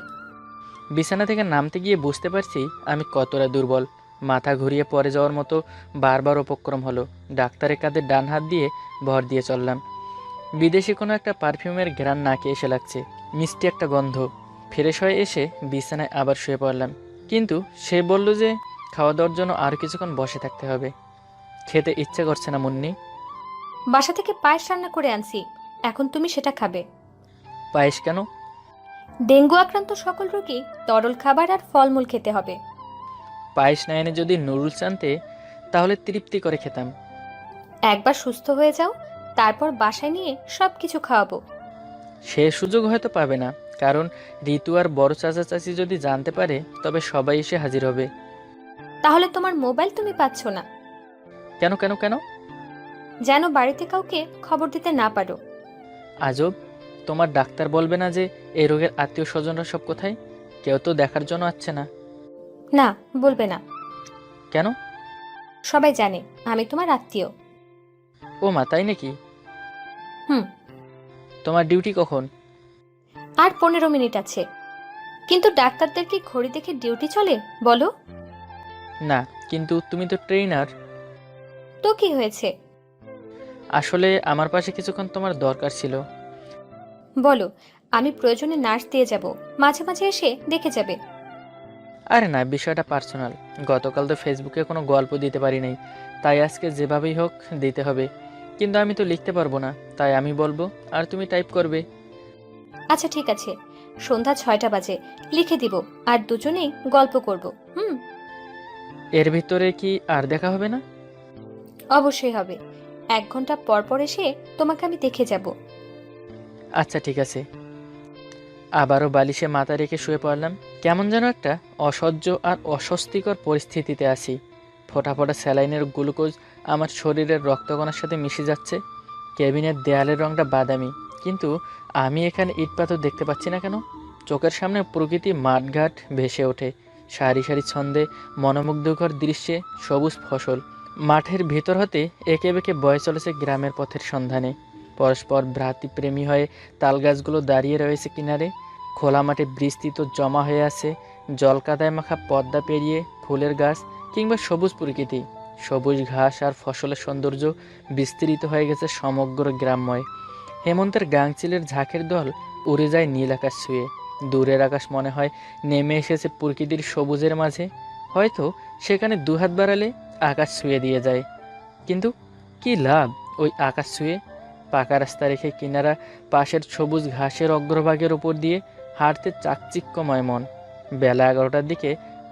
S2: বিছানা থেকে নামতে গিয়ে বুঝতে পারছি আমি কতটা দুর্বল। মাথা ঘুরিয়ে পড়ে যাওয়ার মতো বারবার উপক্রম হলো। ডাক্তারের কাঁধে ডান হাত দিয়ে ভর দিয়ে চললাম। বিদেশি কোনো একটা পারফিউমের ঘ্রাণ নাকে এসে লাগছে, মিষ্টি একটা গন্ধ। ফ্রেশ হয়ে এসে বিছানায় আবার শুয়ে পড়লাম, কিন্তু সে বলল যে খাওয়া দাওয়ার জন্য আর কিছুক্ষণ বসে থাকতে হবে। খেতে ইচ্ছে করছে না মুন্নি।
S1: বাসা থেকে পায়েস রান্না করে আনছি, এখন তুমি সেটা খাবে।
S2: পায়েস কেন?
S1: ডেঙ্গু আক্রান্ত সকল রোগী তরল খাবার আর ফলমূল খেতে হবে।
S2: পায়েস না এনে যদি নুডলস আনতে, তাহলে তৃপ্তি করে খেতাম।
S1: একবার সুস্থ হয়ে যাও, তারপর বাসায় নিয়ে সব কিছু খাওয়াবো।
S2: সে সুযোগ হয়তো পাবে না, কারণ ঋতু আর বড় চাচা চাচি যদি জানতে পারে, তবে সবাই এসে হাজির হবে।
S1: তাহলে তোমার মোবাইল তুমি পাচ্ছ না,
S2: কেন কেন কেন?
S1: যেন বাড়িতে কাউকে খবর দিতে না পারো।
S2: আজব, তোমার ডাক্তার বলবে না যে এই রোগের আত্মীয় স্বজনরা সব কোথায়? কেউ তো দেখার জন্য আসছে না।
S1: না, বলবে না।
S2: কেন?
S1: সবাই জানে আমি তোমার আত্মীয়।
S2: ও মা, তাই নাকি?
S1: হুম।
S2: তোমার ডিউটি কখন?
S1: আর 15 মিনিট আছে। কিন্তু ডাক্তারদের কি ঘড়ি দেখে ডিউটি চলে বলো?
S2: না, কিন্তু তুমি তো ট্রেনার।
S1: তো কি হয়েছে?
S2: আসলে আমার পাশে কিছুক্ষণ তোমার দরকার ছিল।
S1: বলো, আমি প্রয়োজনে নার্স দিয়ে যাব, মাঝে মাঝে এসে দেখে যাবে।
S2: আরে না, বিষয়টা পার্সোনাল। গতকাল তো ফেসবুকে কোনো গল্প দিতে পারি নাই, তাই আজকে যেভাবেই হোক দিতে হবে। কিন্তু আমি তো লিখতে পারবো না, তাই আমি বলবো আর তুমি টাইপ করবে।
S1: আচ্ছা ঠিক আছে, সন্ধ্যা 6টা বাজে লিখে দিব, আর দুজনেই গল্প করব। হুম।
S2: এর ভিতরে কি আর দেখা হবে না?
S1: অবশ্যই হবে। 1 ঘন্টা পর পর এসে তোমাকে আমি দেখে যাব।
S2: আচ্ছা ঠিক আছে। আবারও বালিশে মাথা রেখে শুয়ে পড়লাম। কেমন যেন একটা অসহ্য আর অস্বস্তিকর পরিস্থিতিতে আছি। ফোটা ফোটা স্যালাইনের গ্লুকোজ আমার শরীরের রক্তকণার সাথে মিশে যাচ্ছে। কেবিনের দেয়ালের রংটা বাদামি, কিন্তু আমি এখানে ইট পাথর দেখতে পাচ্ছি না কেন? চোখের সামনে প্রকৃতি মাঠঘাট ভেসে ওঠে, সারি সারি ছন্দে মনোমুগ্ধকর দৃশ্যে সবুজ ফসল। মাঠের ভেতর হতে একে বেঁকে বয়ে চলেছে গ্রামের পথের সন্ধানে। পরস্পর ভ্রাতৃপ্রেমী হয়ে তালগাছগুলো দাঁড়িয়ে রয়েছে কিনারে। খোলা মাঠে বৃষ্টি তো জমা হয়ে আছে, জলকাদায় মাখা পদ্মা পেরিয়ে ফুলের গাছ কিংবা সবুজ প্রকৃতি। সবুজ ঘাস আর ফসলের সৌন্দর্য বিস্তৃত হয়ে গেছে সমগ্র গ্রামময়। হেমন্তের গাংচিলের ঝাঁকের দল উড়ে যায় নীল আকাশ ছুঁয়ে। দূরের আকাশ মনে হয় নেমে এসেছে প্রকৃতির সবুজের মাঝে। হয়তো সেখানে দুহাত বাড়ালে আকাশ ছুঁয়ে দিয়ে যায়। কিন্তু কি লাভ ওই আকাশ ছুঁয়ে? পাকা রাস্তা রেখে কিনারা পাশের সবুজ ঘাসের অগ্রভাগের উপর দিয়ে হাঁটতে চাকচিক্যময় মন। বেলা 11টার দিকে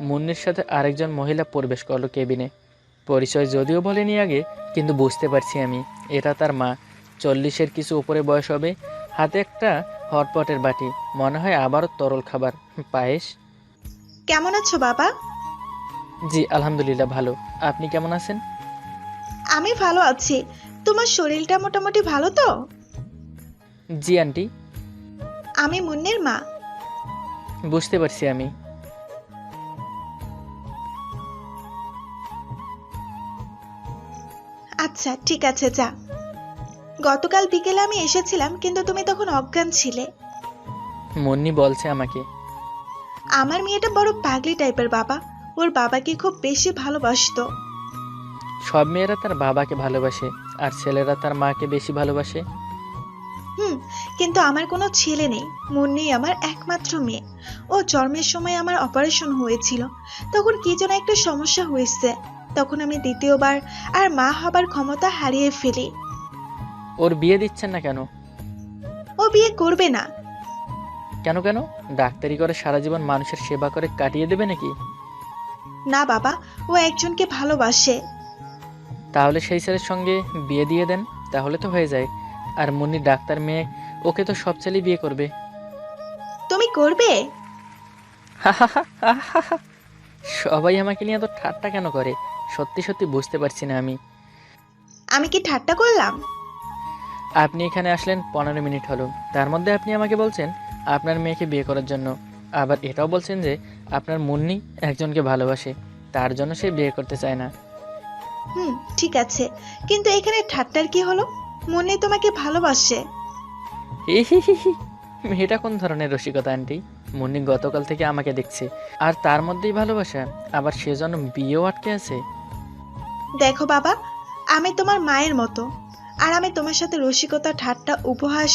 S2: মুন্নির সাথে আরেকজন মহিলা প্রবেশ করলো কেবিনে। পরিচয় যদিও বলেনি আগে, কিন্তু বুঝতে পারছি আমি এটা তার মা। 40-এর কিছু উপরে বয়স হবে, হাতে একটা হটপটের বাটি, মনে হয় আবারও তরল খাবার, পায়েস।
S3: কেমন আছো বাবা?
S2: জি আলহামদুলিল্লাহ ভালো। আপনি কেমন আছেন?
S3: আমি ভালো আছি। তোমার শরীরটা মোটামুটি ভালো তো?
S2: জি আন্টি।
S3: আমি মুন্নির মা।
S2: বুঝতে পারছি আমি।
S3: আচ্ছা ঠিক আছে, যা। গতকাল বিকেলে আমি এসেছিলাম, কিন্তু তুমি তখন অজ্ঞান ছিলে।
S2: মুন্নি বলছে আমাকে।
S3: আমার মেয়েটা বড় পাগলি টাইপের বাবা। ওর বাবাকে খুব বেশি ভালোবাসতো।
S2: সব মেয়েরা তার বাবাকে ভালোবাসে, আর ছেলেরা তার মাকে বেশি ভালোবাসে।
S3: হুম, কিন্তু আমার কোনো ছেলে নেই। মুন্নি আমার একমাত্র মেয়ে। ও জন্মের সময় আমার অপারেশন হয়েছিল। তখন কি যেন একটা সমস্যা হয়েছে। তখন আমি দ্বিতীয়বার আর মা হবার ক্ষমতা হারিয়ে ফেলি।
S2: ওর বিয়ে দিচ্ছেন না কেন?
S3: ও বিয়ে করবে না।
S2: কেন কেন? ডাক্তারি করে সারা জীবন মানুষের সেবা করে কাটিয়ে দেবে নাকি?
S3: না বাবা, ও একজনকে ভালোবাসে।
S2: তাহলে সেই ছেলের সঙ্গে বিয়ে দিয়ে দেন, তাহলে তো হয়ে যায়। আর মুন্নি ডাক্তার মেয়ে, ওকে তো সব ছেলেই বিয়ে করবে।
S3: তুমি করবে?
S2: সবাই আমাকে নিয়ে এত ঠাট্টা কেন করে? সত্যি সত্যি বুঝতে পারছি না আমি।
S3: আমি কি ঠাট্টা করলাম?
S2: আপনি এখানে আসলেন 15 মিনিট হলো, তার মধ্যে আপনি আমাকে বলছেন আপনার মেয়েকে বিয়ে করার জন্য। আবার এটাও বলছেন যে আপনার মুন্নি একজনকে ভালোবাসে, তার জন্য সে বিয়ে করতে চায় না।
S3: হুম, ঠিক আছে, কিন্তু এখানে ঠাট্টার কি হলো? মনে তোমাকে ভালোবাসে।
S2: হিহিহিহি। এটা কোন ধরনের রসিকতা আন্টি? মুন্নি গতকাল থেকে আমাকে দেখছে, আর তার মধ্যেই ভালোবাসা, আবার সেজন্য বিয়েও আটকে আছে।
S3: দেখো বাবা, আমি তোমার মায়ের মতো। আর আমি তোমার সাথে রসিকতা, ঠাট্টা, উপহাস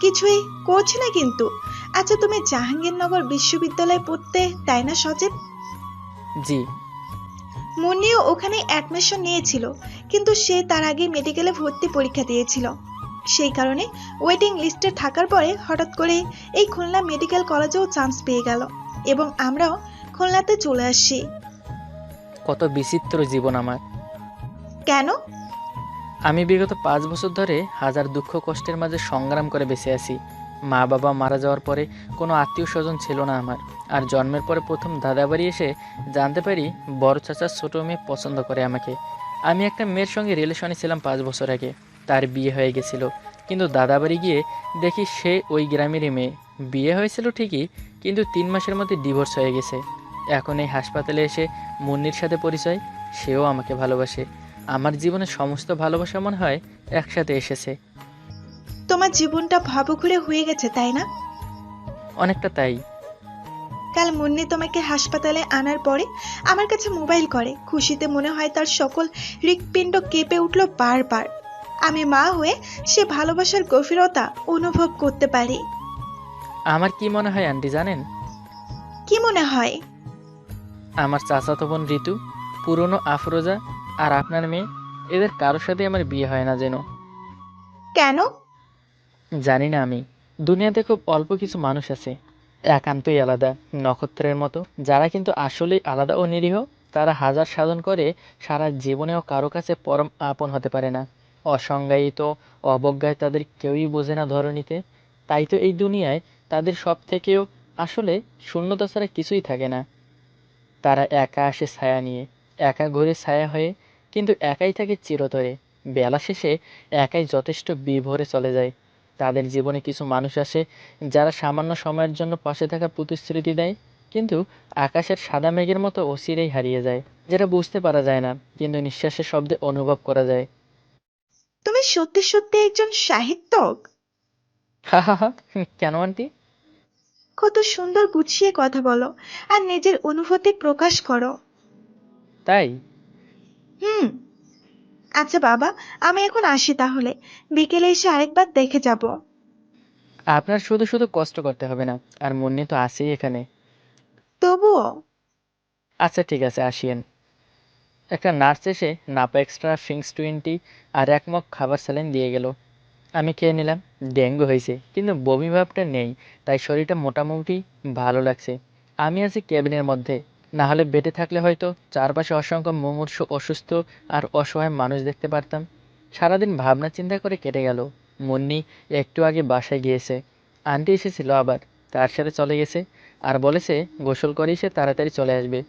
S3: কিছুই করছি না কিন্তু। আচ্ছা, তুমি জাহাঙ্গীরনগর বিশ্ববিদ্যালয়ে পড়তে, তাই না সজীব?
S2: জি।
S3: মুন্নিও ওখানে অ্যাডমিশন নিয়েছিল, কিন্তু সে তার আগে মেডিকেলে ভর্তি পরীক্ষা দিয়েছিল। সেই কারণে ওয়েটিং লিস্টে থাকার পরে হঠাৎ করে এই খুলনা মেডিকেল কলেজেও চান্স পেয়ে গেল, এবং আমরাও খুলনাতে চলে আসি।
S2: কত বিচিত্র জীবন আমার।
S3: কেন?
S2: আমি বিগত 5 বছর ধরে হাজার দুঃখ কষ্টের মাঝে সংগ্রাম করে বেঁচে আছি। মা বাবা মারা যাওয়ার পরে কোনো আত্মীয় স্বজন ছিল না আমার। আর জন্মের পরে প্রথম দাদা বাড়ি এসে জানতে পারি বড় চাচার ছোটো মেয়ে পছন্দ করে আমাকে। আমি একটা মেয়ের সঙ্গে রিলেশনে ছিলাম 5 বছর আগে। তার বিয়ে হয়ে গেছিল, কিন্তু দাদা বাড়ি গিয়ে দেখি সে ওই গ্রামেরই মেয়ে। বিয়ে হয়েছিল ঠিকই, কিন্তু 3 মাসের মধ্যে ডিভোর্স হয়ে গেছে। এখন এই হাসপাতালে এসে মুন্নির সাথে পরিচয়, সেও আমাকে ভালোবাসে। আমার জীবনের সমস্ত ভালোবাসা মনে হয় একসাথে এসেছে।
S3: তোমার জীবনটা ভবঘুরে হয়ে গেছে, তাই না?
S2: অনেকটা তাই।
S3: কাল মুন্নি তোমাকে হাসপাতালে আনার পরে আমার কাছে মোবাইল করে। খুশিতে মনে হয় তার সকল হৃৎপিণ্ড কেঁপে উঠল বারবার। আমি মা হয়ে সে ভালোবাসার গভীরতা অনুভব করতে পারি।
S2: আমার কি মনে হয় আন্টি জানেন?
S3: কি মনে হয়?
S2: আমার চাচাতো বোন ঋতু, পুরনো আফরোজা, আর আপনার মেয়ে, এদের কারোর সাথে আমার বিয়ে হয় না যেন।
S3: কেন?
S2: জানি না আমি। দুনিয়াতে খুব অল্প কিছু মানুষ আছে একান্তই আলাদা, নক্ষত্রের মতো, যারা কিন্তু আসলেই আলাদা ও নিরীহ। তারা হাজার সাধন করে সারা জীবনেও কারো কাছে পরম আপন হতে পারে না। অসংজ্ঞায়িত, অবজ্ঞায় তাদের কেউই বোঝে না ধরণীতে। তাই তো এই দুনিয়ায় তাদের সব থেকেও আসলে শূন্যতা ছাড়া কিছুই থাকে না। তারা একা আসে ছায়া নিয়ে, একা ঘুরে ছায়া হয়ে, কিন্তু একাই থাকে চিরতরে। বেলা শেষে একাই যথেষ্ট বিভোরে চলে যায়। তাদের জীবনে কিছু মানুষ আসে যারা সামান্য সময়ের জন্য পাশে থাকার প্রতিশ্রুতি দেয়, কিন্তু আকাশের সাদা মেঘের মতো অচিরেই হারিয়ে যায়। যেটা বুঝতে পারা যায় না, কিন্তু নিঃশ্বাসের শব্দে অনুভব করা যায়।
S3: তুমি সত্যি সত্যি একজন সাহিত্যক।
S2: হা হা হা। কেন আন্টি?
S3: কত সুন্দর গুছিয়ে কথা বলো, আর নিজের অনুভূতি প্রকাশ করো।
S2: তাই?
S3: হুম। আচ্ছা বাবা, আমি এখন আসি তাহলে। বিকেলে এসে আরেকবার দেখে যাব।
S2: আপনার শুধু শুধু কষ্ট করতে হবে না, আর মুন্নি তো আছেই এখানে।
S3: তবুও।
S2: আচ্ছা ঠিক আছে, আসিয়েন। একটা নার্স এসে নাপা এক্সট্রা ফিংস 20 আর 1 মগ খাবার স্যালাইন দিয়ে গেল। আমি খেয়ে নিলাম। ডেঙ্গু হয়েছে, কিন্তু বমি ভাবটা নেই, তাই শরীরটা মোটামুটি ভালো লাগছে। আমি আছি কেবিনের মধ্যে, না হলে বেডে থাকলে হয়তো চারপাশে অসংখ্য মুমূর্ষু অসুস্থ আর অসহায় মানুষ দেখতে পারতাম। সারাদিন ভাবনা চিন্তা করে কেটে গেল। মুন্নি একটু আগে বাসায় গিয়েছে। আন্টি এসেছিল আবার, তার সাথে চলে গেছে, আর বলেছে গোসল করেই সে তাড়াতাড়ি চলে আসবে।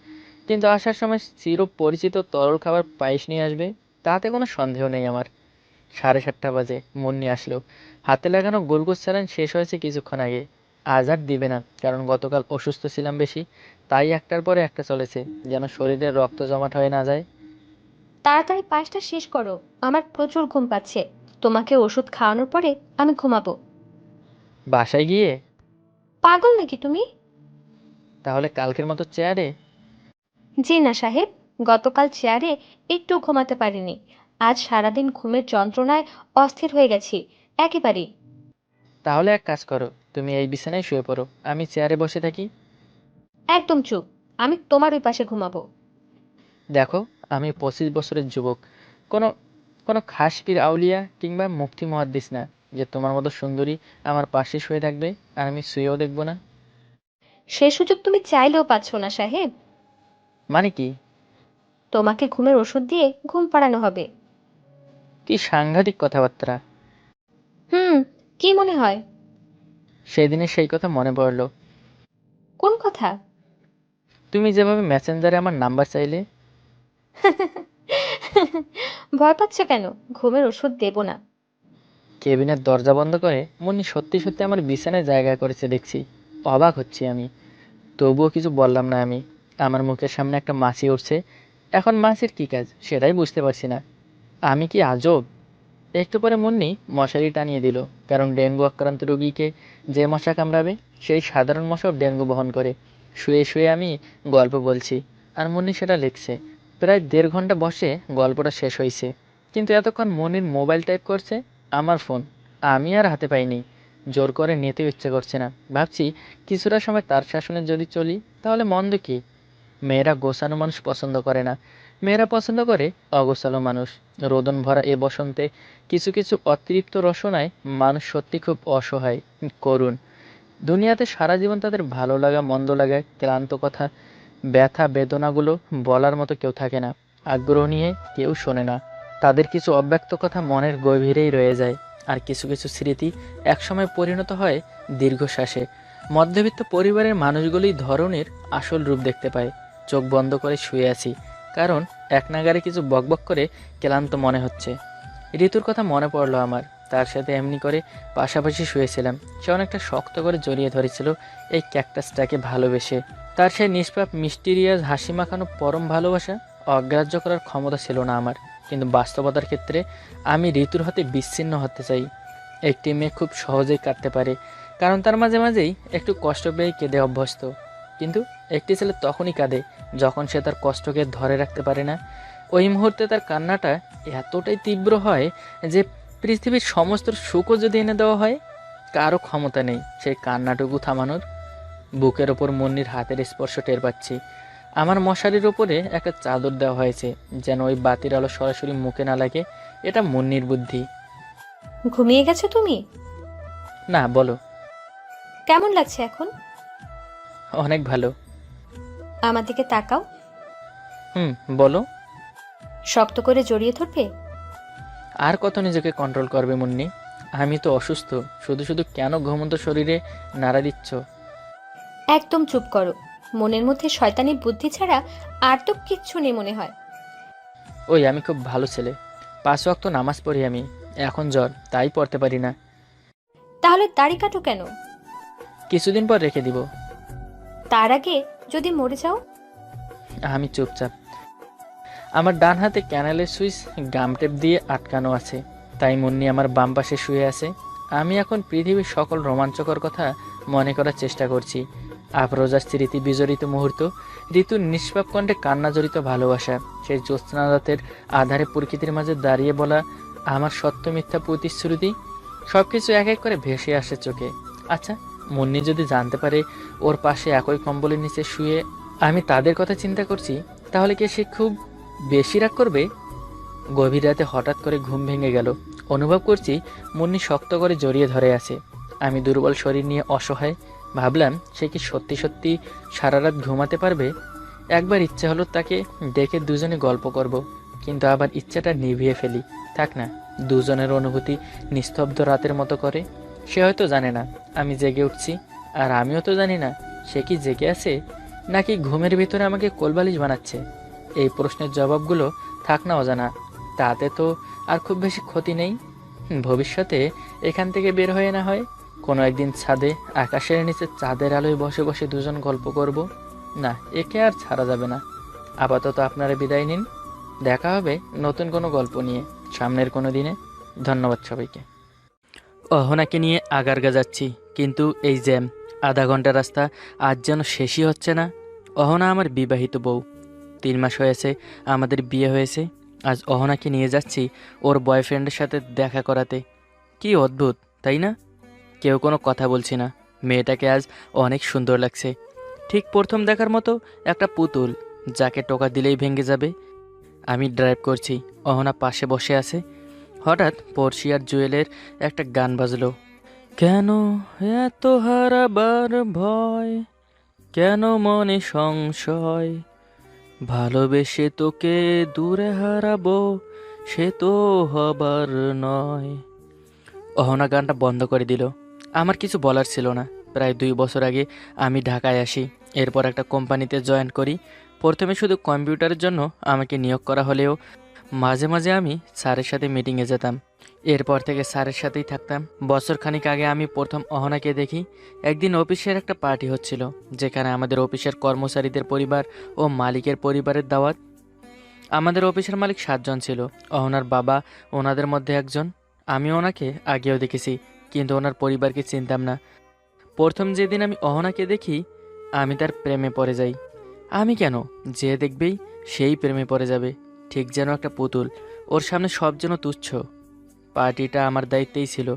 S2: কিন্তু আসার সময় চিরপরিচিত তরল খাবার পায়েস নিয়ে আসবে, তাতে কোনো সন্দেহ নেই আমার। 7:30 বাজে মুন্নি আসলো। হাতে লাগানো গোলগোল স্যালাইন শেষ হয়েছে কিছুক্ষণ আগে। আজ আর দিবে না, কারণ গতকাল অসুস্থ ছিলাম বেশি, তাই একটার পরে একটা চলেছে, যেন শরীরে রক্ত জমাট হয়ে না যায়।
S1: তাড়াতাড়ি পায়েসটা শেষ করো, আমার প্রচুর ঘুম পাচ্ছে। তোমাকে ওষুধ খাওয়ানোর পরে আমি ঘুমাবো।
S2: বাসায় গিয়ে?
S1: পাগল নাকি তুমি?
S2: তাহলে কালকের মতো চেয়ারে?
S1: জি না সাহেব, গতকাল চেয়ারে একটু ঘুমাতে পারিনি। আজ সারাদিন ঘুমের যন্ত্রণায় অস্থির হয়ে গেছি একেবারেই।
S2: তাহলে এক কাজ করো, তুমি এই বিছানায় শুয়ে পড়ো, আমি চেয়ারে বসে থাকি।
S1: একদম চুপ, আমি তোমার ওই পাশে ঘুমাবো।
S2: দেখো, আমি 25 বছরের যুবক, কোনো কোনো খাস পীর আউলিয়া কিংবা মুফতি মুহাদ্দিস না, যে তোমার মতো সুন্দরী আমার পাশে শুয়ে থাকবে আর আমি শুয়েও দেখবো না।
S1: সে সুযোগ তুমি চাইলেও পাচ্ছ না সাহেব।
S2: মানে কি?
S1: তোমাকে ঘুমের ওষুধ দিয়ে ঘুম পাড়ানো হবে।
S2: কি সাংঘাতিক কথাবার্তা!
S1: হুম, কি মনে হয়?
S2: সেদিনের সেই কথা মনে পড়লো।
S1: কোন কথা?
S2: তুমি যেভাবে মেসেঞ্জারে আমার নাম্বার চাইলে।
S1: ভয় পাচ্ছ কেন? ঘুমের ওষুধ দেব না।
S2: কেবিনের দরজা বন্ধ করে মুন্নি সত্যি সত্যি আমার বিছানায় জায়গা করেছে দেখছি। অবাক হচ্ছি আমি, তবুও কিছু বললাম না আমি। আমার মুখের সামনে একটা মাছি উঠছে, এখন মাছির কী কাজ সেটাই বুঝতে পারছি না। আমি কি আজব! একটু পরে মুন্নি মশারি টানিয়ে দিল, কারণ ডেঙ্গু আক্রান্ত রোগীকে যে মশা কামড়াবে সেই সাধারণ মশাও ডেঙ্গু বহন করে। শুয়ে শুয়ে আমি গল্প বলছি, আর মুন্নি সেটা লিখছে। প্রায় 1.5 ঘন্টা বসে গল্পটা শেষ হয়েছে, কিন্তু এতক্ষণ মুন্নির মোবাইল টাইপ করছে। আমার ফোন আমি আর হাতে পাইনি। জোর করে নিতেও ইচ্ছে করছে না। ভাবছি কিছুটা সময় তার শাসনে যদি চলি তাহলে মন্দ কি। মেয়েরা গোছানো মানুষ পছন্দ করে না, মেয়েরা পছন্দ করে অগোছালো মানুষ। রোদন ভরা এ বসন্তে কিছু কিছু অতৃপ্ত রসনায় মানুষ সত্যি খুব অসহায়, করুণ। দুনিয়াতে সারা জীবন তাদের ভালো লাগা মন্দ লাগা ক্লান্ত কথা ব্যথা বেদনাগুলো বলার মতো কেউ থাকে না। আগ্রহ নিয়ে কেউ শোনে না। তাদের কিছু অব্যক্ত কথা মনের গভীরেই রয়ে যায়, আর কিছু কিছু স্মৃতি একসময় পরিণত হয় দীর্ঘশ্বাসে। মধ্যবিত্ত পরিবারের মানুষগুলোই ধরনের আসল রূপ দেখতে পায়। চোখ বন্ধ করে শুয়ে আছি, কারণ এক নাগারে কিছু বকবক করে ক্লান্ত মনে হচ্ছে। ঋতুর কথা মনে পড়লো আমার। তার সাথে এমনি করে পাশাপাশি শুয়েছিলাম। সে অনেকটা শক্ত করে জড়িয়ে ধরেছিল এই ক্যাকটাসটাকে ভালোবেসে। তার সেই নিষ্পাপ মিস্টিরিয়াস হাসি মাখানো পরম ভালোবাসা অগ্রাহ্য করার ক্ষমতা ছিল না আমার। কিন্তু বাস্তবতার ক্ষেত্রে আমি ঋতুর হাতে বিচ্ছিন্ন হতে চাই। একটি মেয়ে খুব সহজেই কাটতে পারে, কারণ তার মাঝে মাঝেই একটু কষ্ট পেয়ে কেঁদে অভ্যস্ত। কিন্তু একটি ছেলে তখনই কাঁদে যখন সে তার কষ্টকে ধরে রাখতে পারে না। ওই মুহূর্তে তার কান্নাটা এতটাই তীব্র হয় যে পৃথিবীর সমস্ত সুখও যদি এনে দেওয়া হয়, কারও ক্ষমতা নেই সেই কান্নাটুকু থামানোর। বুকের ওপর মুন্নির হাতের স্পর্শ টের পাচ্ছি। আমার মশারির ওপরে একটা চাদর দেওয়া হয়েছে, যেন ওই বাতির আলো সরাসরি মুখে না লাগে। এটা মুন্নির বুদ্ধি।
S1: ঘুমিয়ে গেছো তুমি?
S2: না, বলো।
S1: কেমন লাগছে এখন?
S2: অনেক ভালো।
S1: আমার দিকে তাকাও।
S2: বলো।
S1: শক্ত করে জড়িয়ে ধরবে?
S2: আর কত নিজেকে কন্ট্রোল করবে মুন্নি? আমি তো অসুস্থ, শুধু শুধু কেন ঘুমন্ত শরীরে নাড়া দিচ্ছ?
S1: একদম চুপ করো। মনের মধ্যে শয়তানি বুদ্ধি ছাড়া আর তো কিচ্ছু নেই মনে হয়।
S2: ওই আমি খুব ভালো ছেলে, 5 ওয়াক্ত নামাজ পড়ি আমি। এখন জ্বর, তাই পড়তে পারি না।
S1: তাহলে দাড়ি কাটো কেন?
S2: কিছুদিন পর রেখে দিব।
S1: তার আগে যদি মরে যাও?
S2: আমি চুপচাপ। আমার ডান হাতে ক্যানেলের সুইচ গাম টেপ দিয়ে আটকানো আছে, তাই মুন্নি আমার বাম পাশে শুয়ে আছে। আমি এখন পৃথিবীর সকল রোমাঞ্চকর কথা মনে করার চেষ্টা করছি। আফরোজার স্মৃতি বিজড়িত মুহূর্ত, ঋতুর নিষ্পাপ কণ্ঠে কান্না জড়িত ভালোবাসা, সেই জ্যোৎস্না রাতের আধারে প্রকৃতির মাঝে দাঁড়িয়ে বলা আমার সত্য মিথ্যা প্রতিশ্রুতি, সবকিছু এক এক করে ভেসে আসে চোখে। আচ্ছা, মুন্নি যদি জানতে পারে ওর পাশে একই কম্বলের নিচে শুয়ে আমি তাদের কথা চিন্তা করছি, তাহলে কি সে খুব বেশি রাগ করবে? গভীর রাতে হঠাৎ করে ঘুম ভেঙে গেল। অনুভব করছি মুন্নি শক্ত করে জড়িয়ে ধরে আছে। আমি দুর্বল শরীর নিয়ে অসহায়। ভাবলাম সে কি সত্যি সত্যি সারা রাত ঘুমাতে পারবে। একবার ইচ্ছে হলো তাকে ডেকে দুজনে গল্প করব, কিন্তু আবার ইচ্ছাটা নিভিয়ে ফেলি। থাক না, দুজনের অনুভূতি নিস্তব্ধ রাতের মতো করে। সে হয়তো জানে না আমি জেগে উঠছি, আর আমিও তো জানি না সে কি জেগে আছে। নাকি ঘুমের ভিতরে আমাকে কোলবালিশ বানাচ্ছে? এই প্রশ্নের জবাবগুলো থাক না অজানা, তাতে তো আর খুব বেশি ক্ষতি নেই। ভবিষ্যতে এখান থেকে বের হয়ে না হয় কোনো একদিন ছাদে আকাশের নিচে চাঁদের আলোয় বসে বসে দুজন গল্প করব। না, একে আর ছাড়া যাবে না। আপাতত আপনারা বিদায় নিন, দেখা হবে নতুন কোনো গল্প নিয়ে সামনের কোনো দিনে। ধন্যবাদ সবাইকে। অহনাকে নিয়ে আগারগা যাচ্ছি, কিন্তু এই জ্যাম, আধা ঘন্টা রাস্তা আজ যেন শেষই হচ্ছে না। অহনা আমার বিবাহিত বউ, 3 মাস হয়েছে আমাদের বিয়ে হয়েছে। আজ অহনাকে নিয়ে যাচ্ছি ওর বয়ফ্রেন্ডের সাথে দেখা করাতে। কি অদ্ভুত, তাই না? কেউ কোনো কথা বলছি না। মেয়েটাকে আজ অনেক সুন্দর লাগছে, ঠিক প্রথম দেখার মতো একটা পুতুল, যাকে টোকা দিলেই ভেঙে যাবে। আমি ড্রাইভ করছি, অহনা পাশে বসে আছে। হঠাৎ পর্শিয়ার জুয়েলের একটা গান বাজলো। কেন এত হারাবার ভয়, কেন মনে সংশয়, ভালোবেসে তোকে দূরে হারাবো, সে তো হবার নয়। অহনা গানটা বন্ধ করে দিল। আমার কিছু বলার ছিল না। প্রায় 2 বছর আগে আমি ঢাকায় আসি, এরপর একটা কোম্পানিতে জয়েন করি। প্রথমে শুধু কম্পিউটারের জন্য আমাকে নিয়োগ করা হলেও মাঝে মাঝে আমি স্যারের সাথে মিটিংয়ে যেতাম। এরপর থেকে স্যারের সাথেই থাকতাম। বছর খানিক আগে আমি প্রথম অহনাকে দেখি। একদিন অফিসের একটা পার্টি হচ্ছিল, যেখানে আমাদের অফিসের কর্মচারীদের পরিবার ও মালিকের পরিবারের দাওয়াত। আমাদের অফিসের মালিক 7 জন ছিল, অহনার বাবা ওনাদের মধ্যে একজন। আমি ওনাকে আগেও দেখেছি, কিন্তু ওনার পরিবারকে চিনতাম না। প্রথম যেদিন আমি অহনাকে দেখি, আমি তার প্রেমে পড়ে যাই। আমি কেন, যে দেখবেই সেই প্রেমে পড়ে যাবে, ঠিক যেন একটা পুতুল। ওর সামনে সব যেন তুচ্ছ। পার্টিটা আমার দায়িত্বেই ছিল,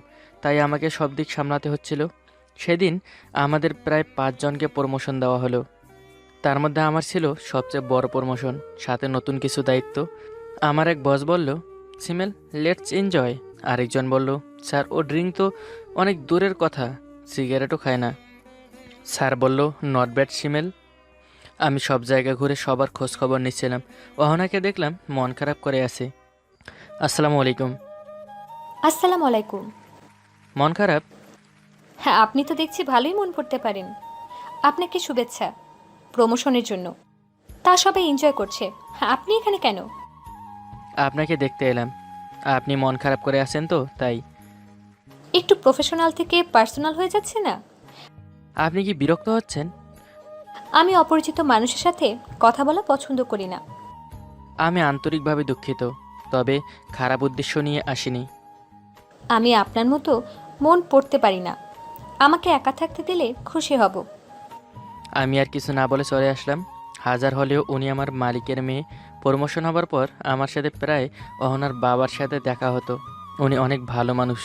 S2: তাই আমাকে সব দিক সামলাতে হচ্ছিল। সেদিন আমাদের প্রায় 5 জনকে প্রমোশন দেওয়া হলো। তার মধ্যে আমার ছিল সবচেয়ে বড় প্রমোশন, সাথে নতুন কিছু দায়িত্ব। আমার এক বস বলল, সিমেল, লেটস এনজয়। আরেকজন বলল, স্যার ও ড্রিঙ্ক তো অনেক দূরের কথা, সিগারেটও খায় না। স্যার বলল, নট ব্যাড সিমেল। আমি সব জায়গা ঘুরে সবার খোঁজ খবর নিচ্ছিলাম। অহনাকে দেখলাম মন খারাপ করে আছে। আসসালামু আলাইকুম।
S1: আসসালামু আলাইকুম।
S2: মন খারাপ?
S1: হ্যাঁ, আপনি তো দেখছি ভালোই মন পড়তে পারেন। আপনাকে শুভেচ্ছা প্রমোশনের জন্য। তা সবাই এনজয় করছে, হ্যাঁ, আপনি এখানে কেন?
S2: আপনাকে দেখতে এলাম। আপনি মন খারাপ করে আছেন তো, তাই।
S1: একটু প্রফেশনাল থেকে পার্সোনাল হয়ে যাচ্ছে না?
S2: আপনি কি বিরক্ত হচ্ছেন?
S1: আমি অপরিচিত মানুষের সাথে কথা বলা পছন্দ করি না।
S2: আমি আন্তরিকভাবে দুঃখিত, তবে খারাপ উদ্দেশ্য নিয়ে আসিনি।
S1: আমি আপনার মতো মন পড়তে পারি না। আমাকে একা থাকতে দিলে খুশি হব।
S2: আমি আর কিছু না বলে চলে আসলাম। হাজার হলেও উনি আমার মালিকের মেয়ে। প্রমোশন হবার পর আমার সাথে প্রায় অহনার বাবার সাথে দেখা হতো। উনি অনেক ভালো মানুষ।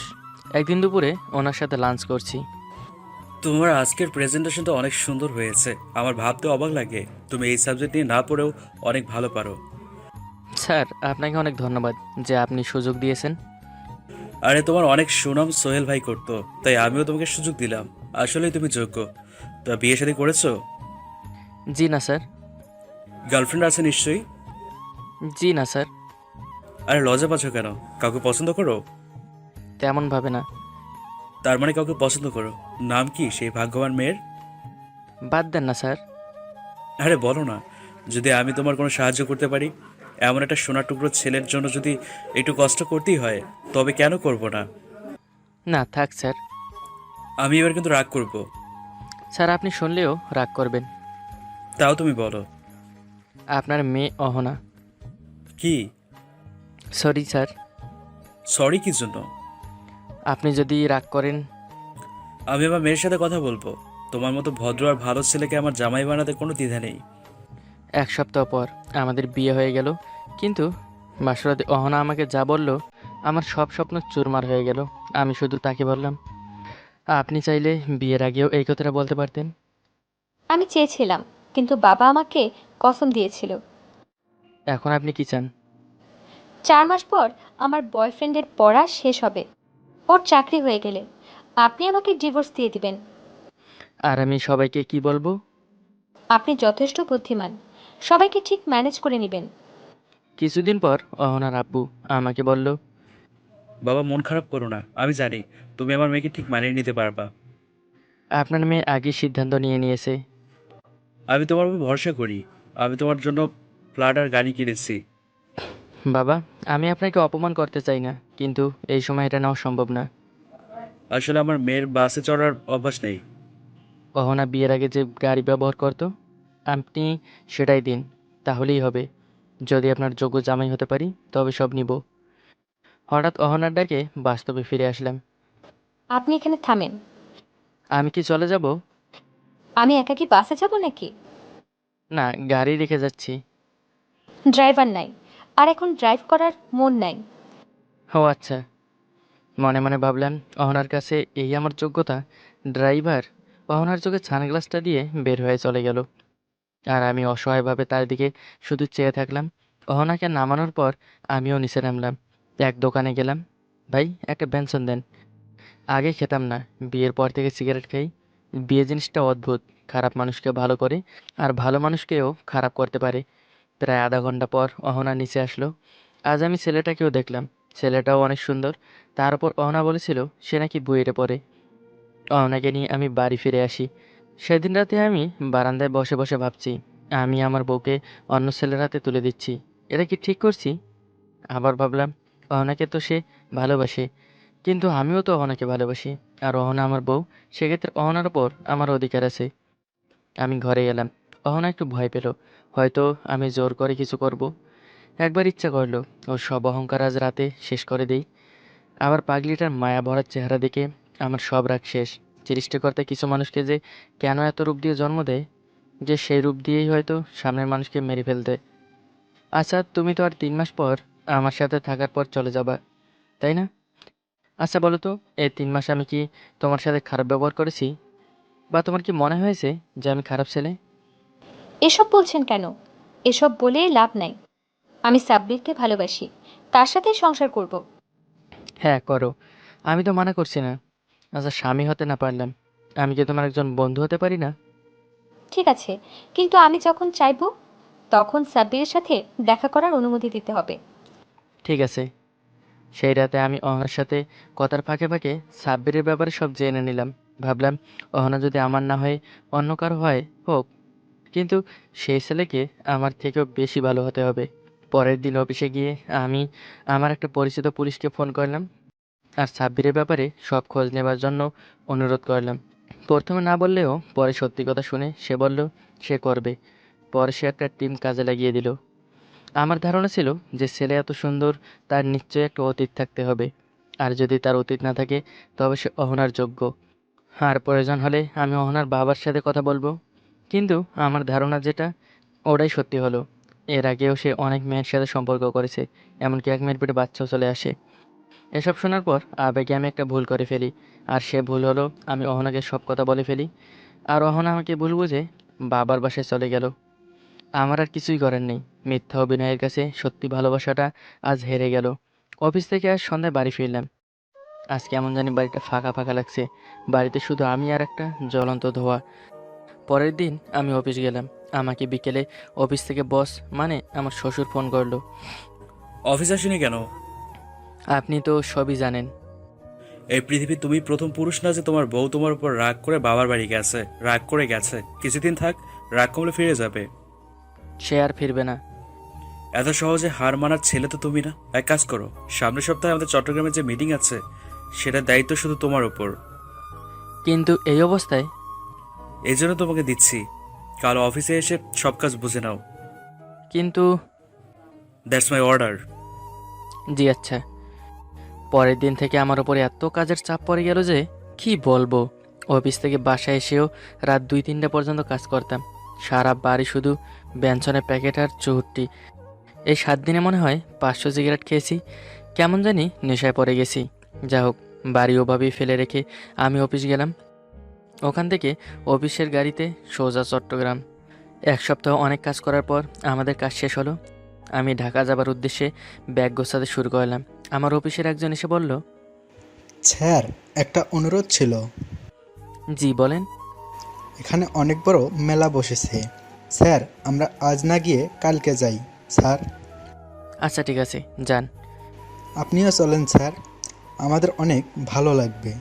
S2: একদিন দুপুরে ওনার সাথে লাঞ্চ করছি।
S5: তোমার আজকের প্রেজেন্টেশনটা অনেক সুন্দর হয়েছে। আমার ভাবতে অবাক লাগে তুমি এই সাবজেক্ট নিয়ে না পড়েও অনেক ভালো পারো।
S2: স্যার, আপনাকে অনেক ধন্যবাদ যে আপনি সুযোগ দিয়েছেন।
S5: আরে তোমার অনেক সুনাম সোহেল ভাই করতো, তাই আমিও তোমাকে সুযোগ দিলাম। আসলেই তুমি যোগ্য। তা বিয়ে শাদী করেছো?
S2: জি না স্যার।
S5: গার্লফ্রেন্ড আছে নিশ্চয়ই?
S2: জি না স্যার।
S5: আরে লজ্জা পাচ্ছ কেন? কাউকে পছন্দ করো?
S2: তেমনভাবে না।
S5: তার মানে কাউকে পছন্দ করো। নাম কি সেই ভাগ্যবান মেয়ের?
S2: বাদ দেন না স্যার।
S5: আরে বলো না, যদি আমি তোমার কোনো সাহায্য করতে পারি। এমন একটা সোনার টুকরো ছেলের জন্য যদি একটু কষ্ট করতেই হয়, তবে কেন করব না?
S2: না থাক স্যার।
S5: আমি এবার কিন্তু রাগ করব।
S2: স্যার, আপনি শুনলেও রাগ করবেন।
S5: তাও তুমি বলো।
S2: আপনার মেয়ে অহনা।
S5: কি?
S2: Sorry sir.
S5: সরি কি জন্য?
S2: আপনি যদি রাগ করেন।
S5: আমি আমার মেয়ের সাথে কথা বলবো। তোমার মতো ভদ্র আর ভালো ছেলেকে আমার জামাই বানাতে কোনো দ্বিধা নেই।
S2: 1 সপ্তাহ পর আমাদের বিয়ে হয়ে গেল, কিন্তু বাসরাতে অহনা আমাকে যা বলল, আমার সব স্বপ্ন চুরমার হয়ে গেল। আমি শুধু তাকে বললাম, আপনি চাইলে বিয়ের আগেও এই কথাটা বলতে পারতেন।
S1: আমি চেয়েছিলাম, কিন্তু বাবা আমাকে কসম দিয়েছিল।
S2: এখন আপনি কি চান?
S1: 4 মাস পর আমার বয়ফ্রেন্ডের পড়া শেষ হবে। ওর চাকরি হয়ে গেলে আপনি আমাকে ডিভোর্স দিয়ে দিবেন।
S2: আর আমি সবাইকে কি বলবো?
S1: আপনি যথেষ্ট বুদ্ধিমান, সবাইকে ঠিক ম্যানেজ করে নেবেন।
S2: কিছুদিন পর অহনার আব্বু আমাকে বলল,
S5: বাবা, মন খারাপ করো না। আমি জানি তুমি আমার মেয়েকে ঠিক মানিয়ে নিতে পারবা।
S2: আপনার মেয়ে আগেই সিদ্ধান্ত নিয়ে নিয়েছে।
S5: আমি তোমার উপর ভরসা করি। আমি তোমার জন্য ফ্ল্যাট আর গাড়ি কিনেছি।
S2: বাবা, আমি আপনাকে অপমান করতে চাই না, কিন্তু এই সময় এটা নেওয়া সম্ভব না।
S5: আসলে আমার মেয়ের বাসে চড়ার অভ্যাস নেই।
S2: অহনা বিয়ের আগে যে গাড়ি ব্যবহার করতো, আপনি সেটাই দিন, তাহলেই হবে। যদি আপনার যোগ্য জামাই হতে পারি তবে সব নিব। হঠাৎ অহনার ডাকে বাস্তবে ফিরে আসলাম।
S1: আপনি এখানে থামেন।
S2: আমি কি চলে যাব?
S1: আমি একা কি বাসে যাব নাকি?
S2: না, গাড়ি রেখে যাচ্ছি।
S1: ড্রাইভার নাই, আর এখন ড্রাইভ করার মন নাই।
S2: ও আচ্ছা। মনে মনে ভাবলাম, অহনার কাছে এই আমার যোগ্যতা, ড্রাইভার। অহনার চোখে সানগ্লাসটা দিয়ে বের হয়ে চলে গেল, আর আমি অসহায়ভাবে তার দিকে শুধু চেয়ে থাকলাম। অহনাকে নামানোর পর আমিও নিচে নামলাম। এক দোকানে গেলাম। ভাই, একটা বেনসন দেন। আগে খেতাম না, বিয়ের পর থেকে সিগারেট খাই। বিয়ে জিনিসটা অদ্ভুত, খারাপ মানুষকে ভালো করে আর ভালো মানুষকেও খারাপ করতে পারে। প্রায় আধা ঘন্টা পর অহনা নিচে আসলো। আজ আমি ছেলেটাকেও দেখলাম, ছেলেটাও অনেক সুন্দর। তার উপর অহনা বলেছিল সে নাকি বুয়েটে পড়ে। অহনাকে নিয়ে আমি বাড়ি ফিরে আসি। সেদিন রাতে আমি বারান্দায় বসে বসে ভাবছি, আমি আমার বউকে অন্য ছেলের হাতে তুলে দিচ্ছি। এটা কি ঠিক করছি? আবার ভাবলাম, অহনাকে তো সে ভালোবাসে, কিন্তু আমিও তো অহনাকে ভালোবাসি। আর অহনা আমার বউ, সেক্ষেত্রে অহনার ওপর আমার অধিকার আছে। আমি ঘরে এলাম। অহনা একটু ভয় পেল, হয়তো আমি জোর করে কিছু করব। একবার ইচ্ছা করলো ওর সব অহংকার আজ রাতে শেষ করে দেই। আবার পাগলিটার মায়া ভরা চেহারা দেখে আমার সব রাগ শেষ। সৃষ্টি করতে কিছু মানুষকে যে কেন এত রূপ দিয়ে জন্ম দেয়, যে সেই রূপ দিয়েই হয়তো সামনের মানুষকে মেরে ফেলতে। আচ্ছা, তুমি তো আর 3 মাস পর আমার সাথে থাকার পর চলে যাবা, তাই না? আচ্ছা বলো তো, এই 3 মাস আমি কি তোমার সাথে খারাপ ব্যবহার করেছি? বা তোমার কি মনে হয়েছে যে আমি খারাপ ছেলে?
S1: এসব বলছেন কেন? এসব বলে লাভ নাই। আমি সাব্বিরকে ভালোবাসি, তার সাথেই সংসার করব।
S2: হ্যাঁ, করো। আমি তো মানা করছি না। আচ্ছা, স্বামী হতে না পারলাম, আমি কি তোমার একজন বন্ধু হতে পারি না?
S1: ঠিক আছে, কিন্তু আমি যখন চাইবো তখন সাব্বিরের সাথে দেখা করার অনুমতি দিতে হবে।
S2: ঠিক আছে। সেই রাতে আমি অহনার সাথে কথার ফাঁকে ফাঁকে সাব্বিরের ব্যাপারে সব জেনে নিলাম। ভাবলাম, অহনা যদি আমার না হয়ে অন্য কারো হয় হোক, কিন্তু সেই ছেলেকে আমার থেকেও বেশি ভালো হতে হবে। পরের দিন অফিসে গিয়ে আমি আমার একটা পরিচিত পুলিশকে ফোন করলাম আর সাব্বিরের ব্যাপারে সব খোঁজ নেবার জন্য অনুরোধ করলাম। প্রথমে না বললেও পরে সত্যি কথা শুনে সে বলল সে করবে। পরে সে একটা টিম কাজে লাগিয়ে দিল। আমার ধারণা ছিল যে ছেলে এত সুন্দর, তার নিশ্চয়ই একটা অতীত থাকতে হবে। আর যদি তার অতীত না থাকে তবে সে অহনার যোগ্য। আর প্রয়োজন হলে আমি অহনার বাবার সাথে কথা বলবো। কিন্তু আমার ধারণা যেটা, ওটাই সত্যি হলো। এর আগেও সে অনেক মেয়ের সাথে সম্পর্ক করেছে, এমনকি এক মেয়ের পেটে বাচ্চাও চলে আসে। এসব শোনার পর আবেগে আমি একটা ভুল করে ফেলি। আর সে ভুল হলো, আমি অহনাকে সব কথা বলে ফেলি। আর অহনা আমাকে ভুল বুঝে বাবার বাসায় চলে গেল। আমার আর কিছুই করার নেই। মিথ্যা অভিনয়ের কাছে সত্যি ভালোবাসাটা আজ হেরে গেল। অফিস থেকে আজ সন্ধ্যায় বাড়ি ফিরলাম। আজ কেমন জানি বাড়িটা ফাঁকা ফাঁকা লাগছে। বাড়িতে শুধু আমি আর একটা জ্বলন্ত ধোঁয়া। পরের দিন আমি অফিস গেলাম। আমাকে বিকেলে অফিস থেকে বস, মানে আমার শ্বশুর ফোন করলো।
S5: অফিস আসেনি কেন?
S2: আপনি তো সবই জানেন।
S5: এই পৃথিবী তুমি প্রথম পুরুষ না যে তোমার বউ তোমার উপর রাগ করে বাবার বাড়ি গেছে। রাগ করে গেছে, কিছুদিন থাক, রাগ কমলে ফিরে যাবে।
S2: সে আর ফিরবে না।
S5: এত সহজে হার মানার ছেলে তো তুমি না। এক কাজ করো, সামনের সপ্তাহে আমাদের চট্টগ্রামে যে মিটিং আছে সেটার দায়িত্ব শুধু তোমার উপর।
S2: কিন্তু এই অবস্থায়?
S5: এই জন্য তোমাকে দিচ্ছি, কাল অফিসে এসে সব কাজ বুঝে নাও।
S2: কিন্তু।
S5: That's my order.
S2: জি আচ্ছা। পরের দিন থেকে আমার ওপরে এত কাজের চাপ পড়ে গেল যে কি বলবো। অফিস থেকে বাসায় এসেও রাত 2-3টা পর্যন্ত কাজ করতাম। সারা বাড়ি শুধু ব্যঞ্জনের প্যাকেট আর চুহট্টি। এই 7 দিনে মনে হয় 500 সিগারেট খেয়েছি। কেমন জানি নেশায় পড়ে গেছি। যা হোক, বাড়ি ওভাবেই ফেলে রেখে আমি অফিস গেলাম। ওখান থেকে অফিসের গাড়িতে সোজা চট্টগ্রাম। 1 সপ্তাহ অনেক কাজ করার পর আমাদের কাজ শেষ হলো। আমি ঢাকা যাবার উদ্দেশ্যে ব্যাগ গোছাতে শুরু করলাম। আমার অফিসের একজন এসে বলল,
S6: স্যার, একটা অনুরোধ ছিল।
S2: জি বলেন।
S6: এখানে অনেক বড় মেলা বসেছে। স্যার, আমরা আজ না গিয়ে কালকে যাই। স্যার,
S2: আচ্ছা ঠিক আছে, যান।
S6: আপনিও চলেন স্যার, আমাদের অনেক ভালো লাগবে।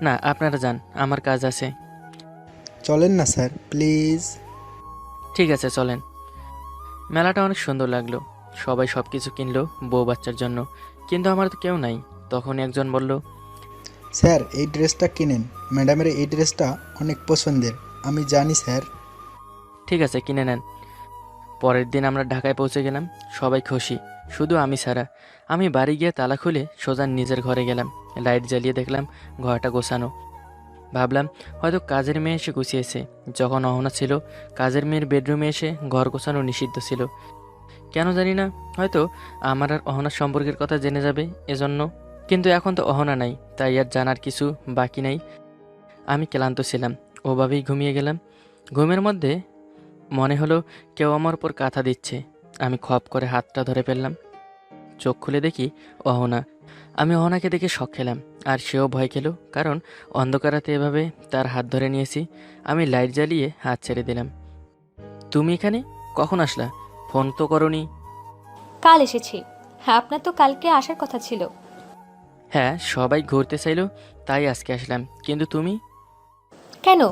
S2: না, আপনারা যান, আমার কাজ আছে।
S6: চলেন না স্যার, প্লিজ।
S2: ঠিক আছে চলেন। মেলাটা অনেক সুন্দর লাগলো। সবাই সব কিছু কিনলো বউ বাচ্চার জন্য, কিন্তু আমার তো কেউ নাই। তখন একজন বলল,
S6: স্যার এই ড্রেসটা কিনেন, ম্যাডামের এই ড্রেসটা অনেক পছন্দের। আমি জানি স্যার।
S2: ঠিক আছে কিনে নেন। পরের দিন আমরা ঢাকায় পৌঁছে গেলাম, সবাই খুশি, শুধু আমি ছাড়া। আমি বাড়ি গিয়ে তালা খুলে সোজা নিজের ঘরে গেলাম। লাইট জ্বালিয়ে দেখলাম ঘরটা গোছানো। ভাবলাম হয়তো কাজের মেয়ে এসে গুছিয়েছে। যখন অহনা ছিল, কাজের মেয়ের বেডরুমে এসে ঘর গোছানো নিষিদ্ধ ছিল। কেন জানি না, হয়তো আমার আর অহনার সম্পর্কের কথা জেনে যাবে এজন্য। কিন্তু এখন তো অহনা নাই, তাই আর জানার কিছু বাকি নাই। আমি ক্লান্ত ছিলাম, ওভাবেই ঘুমিয়ে গেলাম। ঘুমের মধ্যে মনে হলো কেউ আমার উপর কাঁথা দিচ্ছে। আমি খপ করে হাতটা ধরে ফেললাম। চোখ খুলে দেখি অহনা। আমি অহনাকে দেখে শক খেলাম, আর সেও ভয় খেলো, কারণ অন্ধকারাতে এভাবে তার হাত ধরে নিয়েছি। আমি লাইট জ্বালিয়ে হাত ছেড়ে দিলাম। তুমি এখানে কখন আসলা? ফোন তো করনি।
S1: কাল এসেছি। আপনার তো কালকে আসার কথা ছিল।
S2: হ্যাঁ, সবাই ঘুরতে চাইলো তাই আজকে আসলাম, কিন্তু তুমি?
S1: কেন,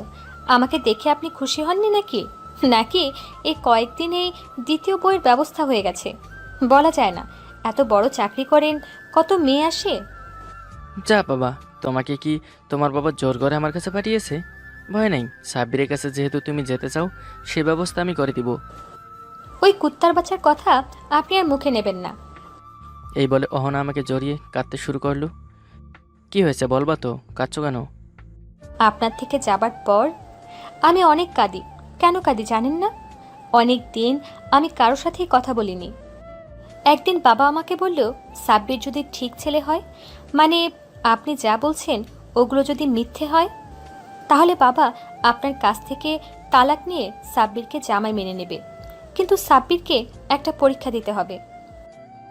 S1: আমাকে দেখে আপনি খুশি হননি নাকি? নাকি এই কয়েকদিনে দ্বিতীয় বইয়ের ব্যবস্থা হয়ে গেছে? বলা যায় না, এত বড় চাকরি করেন, কত মেয়ে আসে।
S2: যা বাবা, তোমাকে কি তোমার বাবা জোর করে আমার কাছে পাঠিয়েছে? ভয় নেই, সাব্বিরের কাছে যেহেতু তুমি যেতে চাও, সে ব্যবস্থা আমি করে দিব।
S1: ওই কুত্তার বাচ্চার কথা আপনি আর মুখে নেবেন না।
S2: এই বলে অহনা আমাকে জড়িয়ে কাঁদতে শুরু করলো। কি হয়েছে বলবা তো, কাঁদছো কেন?
S1: আপনার থেকে যাবার পর আমি অনেক কাঁদি। কেন কাঁদি জানেন না? অনেক দিন আমি কারোর সাথেই কথা বলিনি। একদিন বাবা আমাকে বলল, সাব্বির যদি ঠিক ছেলে হয়, মানে আপনি যা বলছেন ওগুলো যদি মিথ্যে হয়, তাহলে বাবা আপনার কাছ থেকে তালাক নিয়ে সাব্বিরকে জামাই মেনে নেবে। কিন্তু সাব্বিরকে একটা পরীক্ষা দিতে হবে।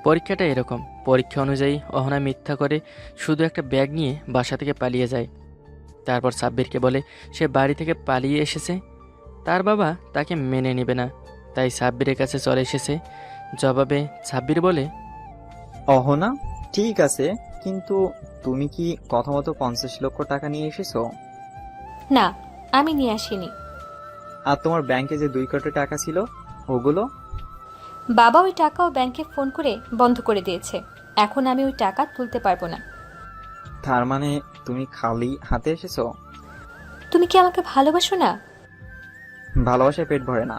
S2: পরীক্ষাটা এরকম, পরীক্ষা অনুযায়ী অহনা মিথ্যা করে শুধু একটা ব্যাগ নিয়ে বাসা থেকে পালিয়ে যায়। তারপর সাব্বিরকে বলে সে বাড়ি থেকে পালিয়ে এসেছে, তার বাবা তাকে মেনে নেবে না, তাই সাব্বিরের কাছে চলে এসেছে। জবাবে সাব্বির বলে,
S7: অহনা, ঠিক আছে, কিন্তু তুমি কি কথা মতো 50 লক্ষ টাকা নিয়ে এসেছো?
S1: না, আমি নিয়ে আসিনি।
S7: আর তোমার ব্যাংকে যে 2 কোটি টাকা ছিল ওগুলো?
S1: বাবা ওই টাকাও ব্যাংকে ফোন করে বন্ধ করে দিয়েছে। এখন আমি ওই টাকা তুলতে পারবো না।
S7: তার মানে তুমি খালি হাতে এসেছো?
S1: তুমি কি আমাকে ভালোবাসো না?
S7: ভালোবাসায় পেট ভরে না।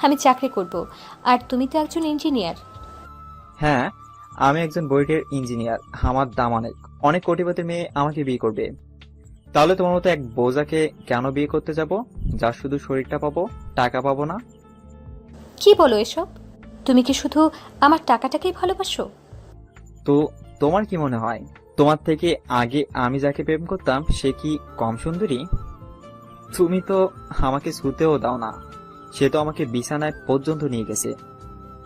S1: আমি চাকরি করব, আর তুমি তো একজন ইঞ্জিনিয়ার।
S7: হ্যাঁ, আমি একজন বইটের ইঞ্জিনিয়ার। আমার দাম অনেক, অনেক কোটিপতি মেয়ে আমাকে বিয়ে করবে। তাহলে তোমার মতো এক বোজাকে কেন বিয়ে করতে যাব, যার শুধু শরীরটা পাবো, টাকা পাবো না?
S1: কি বলো এসব? তুমি কি শুধু আমার টাকাটাকেই ভালোবাসো?
S7: তো তোমার কি মনে হয়, তোমার থেকে আগে আমি যাকে প্রেম করতাম সে কি কম সুন্দরী? তুমি তো আমাকে ছুতেও দাও না, সে তো আমাকে বিছানায় পর্যন্ত নিয়ে গেছে।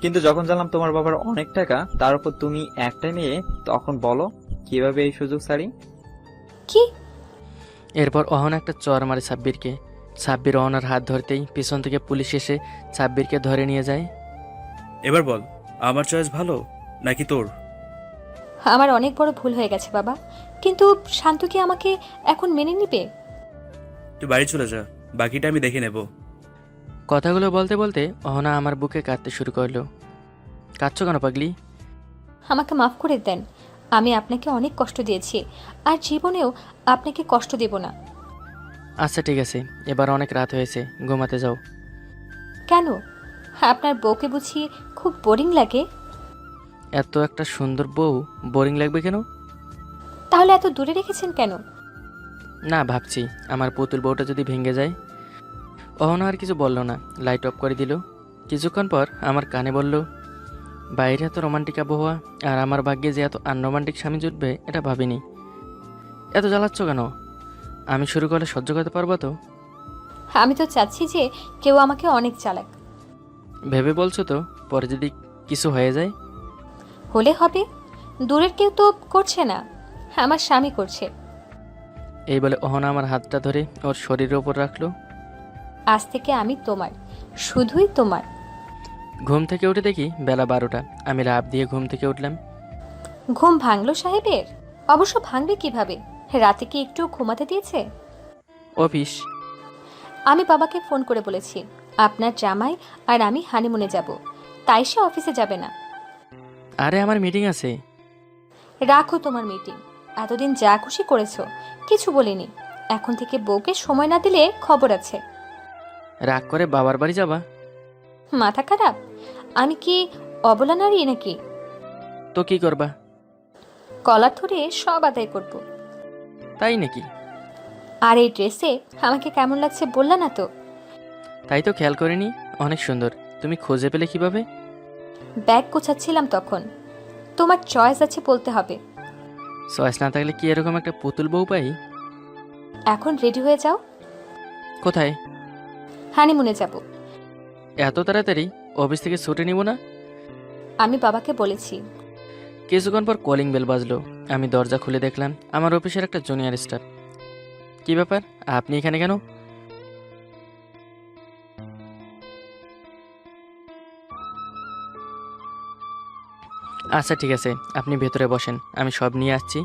S7: কিন্তু যখন জানলাম তোমার বাবার অনেক টাকা, তার উপর তুমি একটা মেয়ে, তখন বলো কিভাবে এই সুযোগ ছাড়ি?
S1: কি?
S2: এরপর অহনা একটা চর মারে সাব্বিরকে। সাব্বির অহনার হাত ধরতেই পিছন থেকে পুলিশ এসে সাব্বিরকে ধরে নিয়ে যায়।
S5: এবার বল, আমার চয়েস ভালো নাকি তোর?
S1: আমার অনেক বড় ভুল হয়ে গেছে বাবা, কিন্তু শান্ত কি আমাকে এখন মেনে নিবে?
S5: তুই বাড়ি চলে যা, বাকিটা আমি দেখে নেব।
S2: কথাগুলো বলতে বলতে অহনা আমার বুকে কাঁদতে শুরু করলো। কাঁদছো কেন পাগলি?
S1: আমাকে মাফ করে দেন। আমি আপনাকে অনেক কষ্ট দিয়েছি, আর জীবনেও আপনাকে কষ্ট দেব না।
S2: আচ্ছা ঠিক আছে, এবার অনেক রাত হয়েছে, ঘুমাতে যাও।
S1: কেন? আপনার বউকে বুঝি খুব বোরিং লাগে?
S2: এত একটা সুন্দর বউ বোরিং লাগবে কেন?
S1: তাহলে এত দূরে রেখেছেন কেন?
S2: না, ভাবছি আমার পুতুল বউটা যদি ভেঙে যায়। অহনা আর কিছু বলল না, লাইট অফ করে দিল। কিছুক্ষণ পর আমার কানে বলল, বাইরে এত রোমান্টিক আবহাওয়া, আর আমার ভাগ্যে যে এত আনরোমান্টিক স্বামী জুটবে এটা ভাবিনি। এত জ্বালাচ্ছ কেন? আমি শুরু করলে সহ্য করতে পারবো তো?
S1: আমি তো চাচ্ছি যে কেউ আমাকে অনেক চালাক।
S2: ভেবে বলছো তো? পরে যদি কিছু হয়ে যায়?
S1: হলে হবে, দূরের কেউ তো করছে না, আমার স্বামী করছে।
S2: এই বলে অহনা আমার হাতটা ধরে ওর শরীরের ওপর রাখলো।
S1: আজ থেকে আমি তোমার, শুধুই তোমার।
S2: ঘুম থেকে উঠে দেখি বেলা 12টা। আমি লাফ দিয়ে ঘুম থেকে উঠলাম।
S1: ঘুম ভাঙলো সাহেবের? অবশ্য ভাঙবে কিভাবে, রাতে কি একটু ঘুমাতে দিয়েছে?
S2: অফিস।
S1: আমি বাবাকে ফোন করে বলেছি আপনার জামাই আর আমি হানিমুনে যাব, তাই সে অফিসে যাবে না।
S2: আরে আমার মিটিং আছে।
S1: রাখো তোমার মিটিং। এতদিন যা খুশি করেছো, কিছু বলিনি। এখন থেকে বউকে সময় না দিলে খবর আছে।
S2: রাগ করে বাবার বাড়ি যাবা?
S1: মাথা খারাপ? আমি কি অবলা নারী নাকি?
S2: তো কি করবা?
S1: কলার ধরে সব আদায় করব।
S2: তাই নাকি?
S1: আর এই ড্রেসে আমাকে কেমন লাগছে বললা না তো?
S2: তাই তো খেয়াল করিনি। অনেক সুন্দর। তুমি খুঁজে পেলে কিভাবে?
S1: ব্যাগ গোছাচ্ছিলাম তখন। তোমার চয়েস আছে বলতে হবে।
S2: চয়েস না থাকলে কি এরকম একটা পুতুল বউ পাই?
S1: এখন রেডি হয়ে যাও।
S2: কোথায়?
S1: হানিমুনে যাব।
S2: এত তাড়াতাড়ি? অফিস থেকে ছুটি নিব না?
S1: আমি বাবাকে বলেছি।
S2: কিছুক্ষণ পর কলিং বেল বাজলো। আমি দরজা খুলে দেখলাম আমার অফিসের একটা জুনিয়র স্টাফ। কি ব্যাপার, আপনি এখানে কেন? আচ্ছা ঠিক আছে, আপনি ভেতরে বসেন, আমি সব নিয়ে আসছি।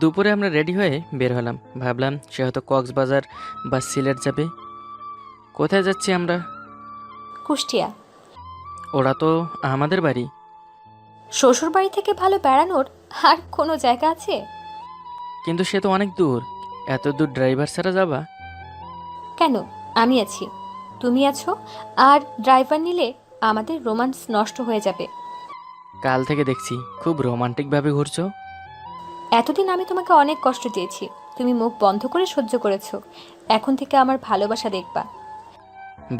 S2: দুপুরে আমরা রেডি হয়ে বের হলাম। ভাবলাম সে হয়তো কক্সবাজার বা সিলেট যাবে। কোথায় যাচ্ছি আমরা?
S1: কুষ্টিয়া।
S2: ওরা তো আমাদের বাড়ি।
S1: শ্বশুর বাড়ি থেকে ভালো বেড়ানোর আর কোনো জায়গা আছে?
S2: কিন্তু সে তো অনেক দূর। এত দূর ড্রাইভার ছাড়া যাবা?
S1: কেন, আমি আছি, তুমি আছো। আর ড্রাইভার নিলে আমাদের রোমান্স নষ্ট হয়ে যাবে।
S2: কাল থেকে দেখছি খুব রোমান্টিকভাবে ঘুরছো।
S1: এতদিন আমি তোমাকে অনেক কষ্ট দিয়েছি, তুমি মুখ বন্ধ করে সহ্য করেছো। এখন থেকে আমার ভালোবাসা দেখবা।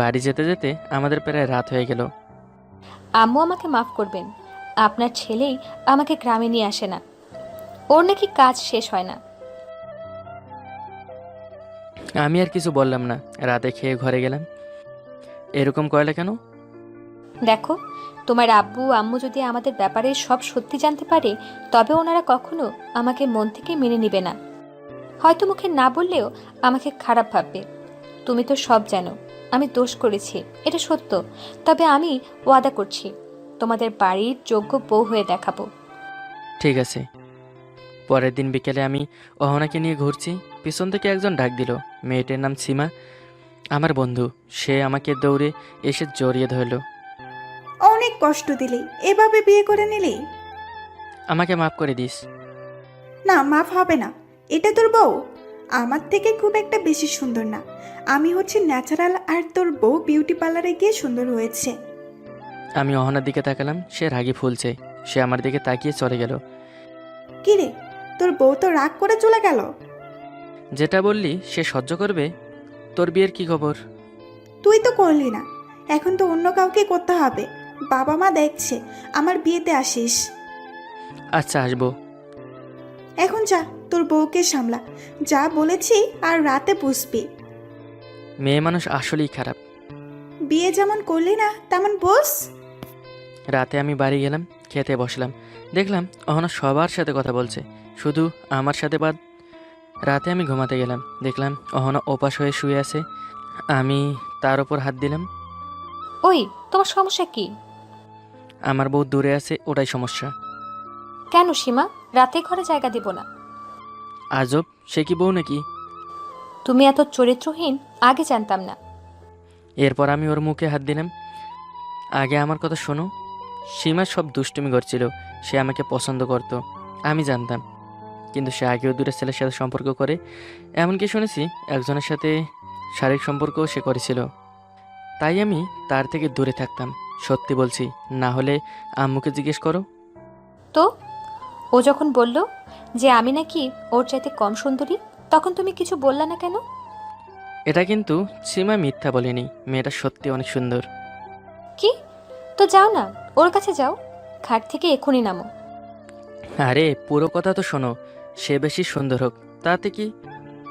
S2: বাড়ি যেতে যেতে আমাদের প্রায় রাত হয়ে গেল।
S1: আম্মু আমাকে মাফ করবেন, আপনার ছেলেই আমাকে গ্রামে নিয়ে আসে না। ওর নাকি কাজ শেষ হয় না।
S2: আমি আর কিছু বললাম না, রাতে খেয়ে ঘরে গেলাম। এরকম কয়লা কেন?
S1: দেখো, তোমার আব্বু আম্মু যদি আমাদের ব্যাপারে সব সত্যি জানতে পারে, তবে ওনারা কখনো আমাকে মন থেকে মেনে নেবে না। হয়তো মুখে না বললেও আমাকে খারাপ ভাববে। তুমি তো সব জানো, আমি দোষ করেছি, এটা সত্য। তবে আমি ওয়াদা করছি, তোমাদের বাড়ির যোগ্য বউ হয়ে দেখাবো।
S2: ঠিক আছে। পরের দিন বিকেলে আমি অহনাকে নিয়ে ঘুরছি। পিছন থেকে একজন ডাক দিল। মেয়েটার নাম সীমা, আমার বন্ধু। সে আমাকে দৌড়ে এসে জড়িয়ে ধরল।
S3: অনেক কষ্ট দিলি, এভাবে বিয়ে করে নিলি?
S2: আমাকে মাফ করে দিস।
S3: না, মাফ হবে না। এটা তোর বউ আমার থেকে খুব একটা বেশি সুন্দর না। আমি হচ্ছে ন্যাচারাল, আর তোর বউ বিউটি পার্লারে গিয়ে সুন্দর হয়েছে।
S2: আমি অহনার দিকে তাকালাম, সে রাগে ফুলছে। সে আমার দিকে তাকিয়ে চলে গেল।
S3: কিরে, তোর বউ তো রাগ করে চলে গেল?
S2: যেটা বললি সে সহ্য করবে। তোর বিয়ের কি খবর?
S3: তুই তো করলি না, এখন তো অন্য কাউকে করতে হবে। বাবা মা দেখছে, আমার বিয়েতে আসিস।
S2: আচ্ছা, আসবো।
S3: এখন যা, তোর বউকে সামলা। যা বলেছি আর রাতে বুঝবি।
S2: মেয়ে মানুষ আসলেই খারাপ।
S3: বিয়ে যেমন করলি না তেমন বস।
S2: রাতে আমি বাড়ি গেলাম, খেতে বসলাম। দেখলাম অহনা সবার সাথে কথা বলছে, শুধু আমার সাথে বাদ। রাতে আমি ঘুমাতে গেলাম, দেখলাম অহনা ওপাশ হয়ে শুয়ে আছে। আমি তার ওপর হাত দিলাম।
S1: ওই, তোমার সমস্যা কি?
S2: আমার বউ দূরে আছে, ওটাই সমস্যা।
S1: কেন সীমা, রাতে ঘরে জায়গা দেব না?
S2: আজব, সে কি বউ নাকি?
S1: তুমি এত চরিত্রহীন আগে জানতাম না।
S2: এরপর আমি ওর মুখে হাত দিলাম। আগে আমার কথা শোনো। সীমা সব দুষ্টুমি করছিল। সে আমাকে পছন্দ করত, আমি জানতাম। কিন্তু সে আগেও দূরের ছেলের সাথে সম্পর্ক করে। এমনকি শুনেছি একজনের সাথে শারীরিক সম্পর্কও সে করেছিল। তাই আমি তার থেকে দূরে থাকতাম। সত্যি বলছি, না হলে আম্মুকে জিজ্ঞেস করো।
S1: তো ও যখন বলল যে আমি নাকি ওর চাইতে কম সুন্দরী, তখন তুমি কিছু বললা না কেন?
S2: এটা কিন্তু সীমা মিথ্যা বলেনি, মেয়েটা সত্যি অনেক সুন্দর।
S1: কি? তো যাও না, ওর কাছে যাও, খাট থেকে এখনই নামো।
S2: আরে পুরো কথা তো শোনো। সে বেশি সুন্দর হোক তাতে কি?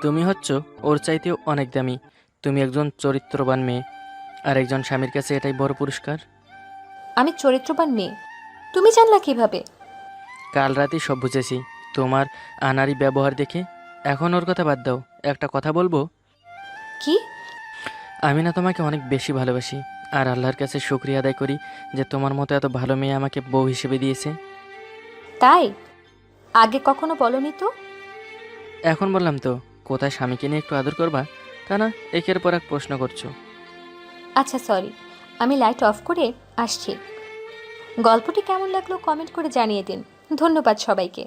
S2: তুমি হচ্ছ ওর চাইতেও অনেক দামি। তুমি একজন চরিত্রবান মেয়ে, আর একজন স্বামীর কাছে এটাই বড় পুরস্কার।
S1: আমি চরিত্রবান মেয়ে, তুমি জানলা কিভাবে?
S2: কাল রাতেই সব বুঝেছি তোমার আনাড়ি ব্যবহার দেখে। এখন ওর কথা বাদ দাও, একটা কথা বলবো।
S1: কি?
S2: আমি না তোমাকে অনেক বেশি ভালোবাসি, আর আল্লাহর কাছে শুকরিয়া আদায় করি যে তোমার মতো এত ভালো মেয়ে আমাকে বউ হিসেবে দিয়েছে।
S1: তাই? আগে কখনো বলনি তো?
S2: এখন বললাম তো। কোথায় স্বামীকে নিয়ে একটু আদর করবা, তা না একের পর এক প্রশ্ন করছো।
S1: আচ্ছা সরি, আমি লাইট অফ করে আসছি। গল্পটি কেমন লাগলো কমেন্ট করে জানিয়ে দিন। ধন্যবাদ সবাইকে।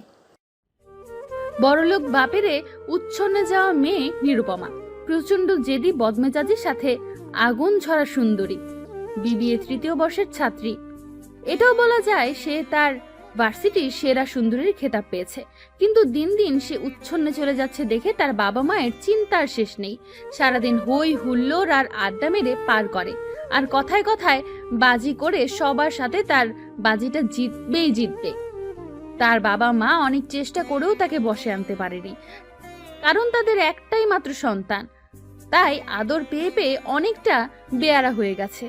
S8: বড়লোক বাপেরে উচ্ছন্নে যাওয়া মেয়ে নিরুপমা, প্রচন্ড জেদি বদমেজাজির সাথে আগুন ঝরা সুন্দরী, বিবিএ 3য় বর্ষের ছাত্রী। এটাও বলা যায় সে তার ভার্সিটির সেরা সুন্দরীর খেতাব পেয়েছে। কিন্তু দিন দিন সে উচ্ছন্নে চলে যাচ্ছে দেখে তার বাবা মায়ের চিন্তার শেষ নেই। সারাদিন হই হুল্লোড় আর আড্ডা মেরে পার করে, আর কথায় কথায় বাজি করে সবার সাথে তার বাজিটা জিতবে। তার বাবা মা অনেক চেষ্টা করেও তাকে বশে আনতে পারেনি, কারণ তাদের একটাই মাত্র সন্তান। তাই আদর পেয়ে পেয়ে অনেকটা বেয়ারা হয়ে গেছে,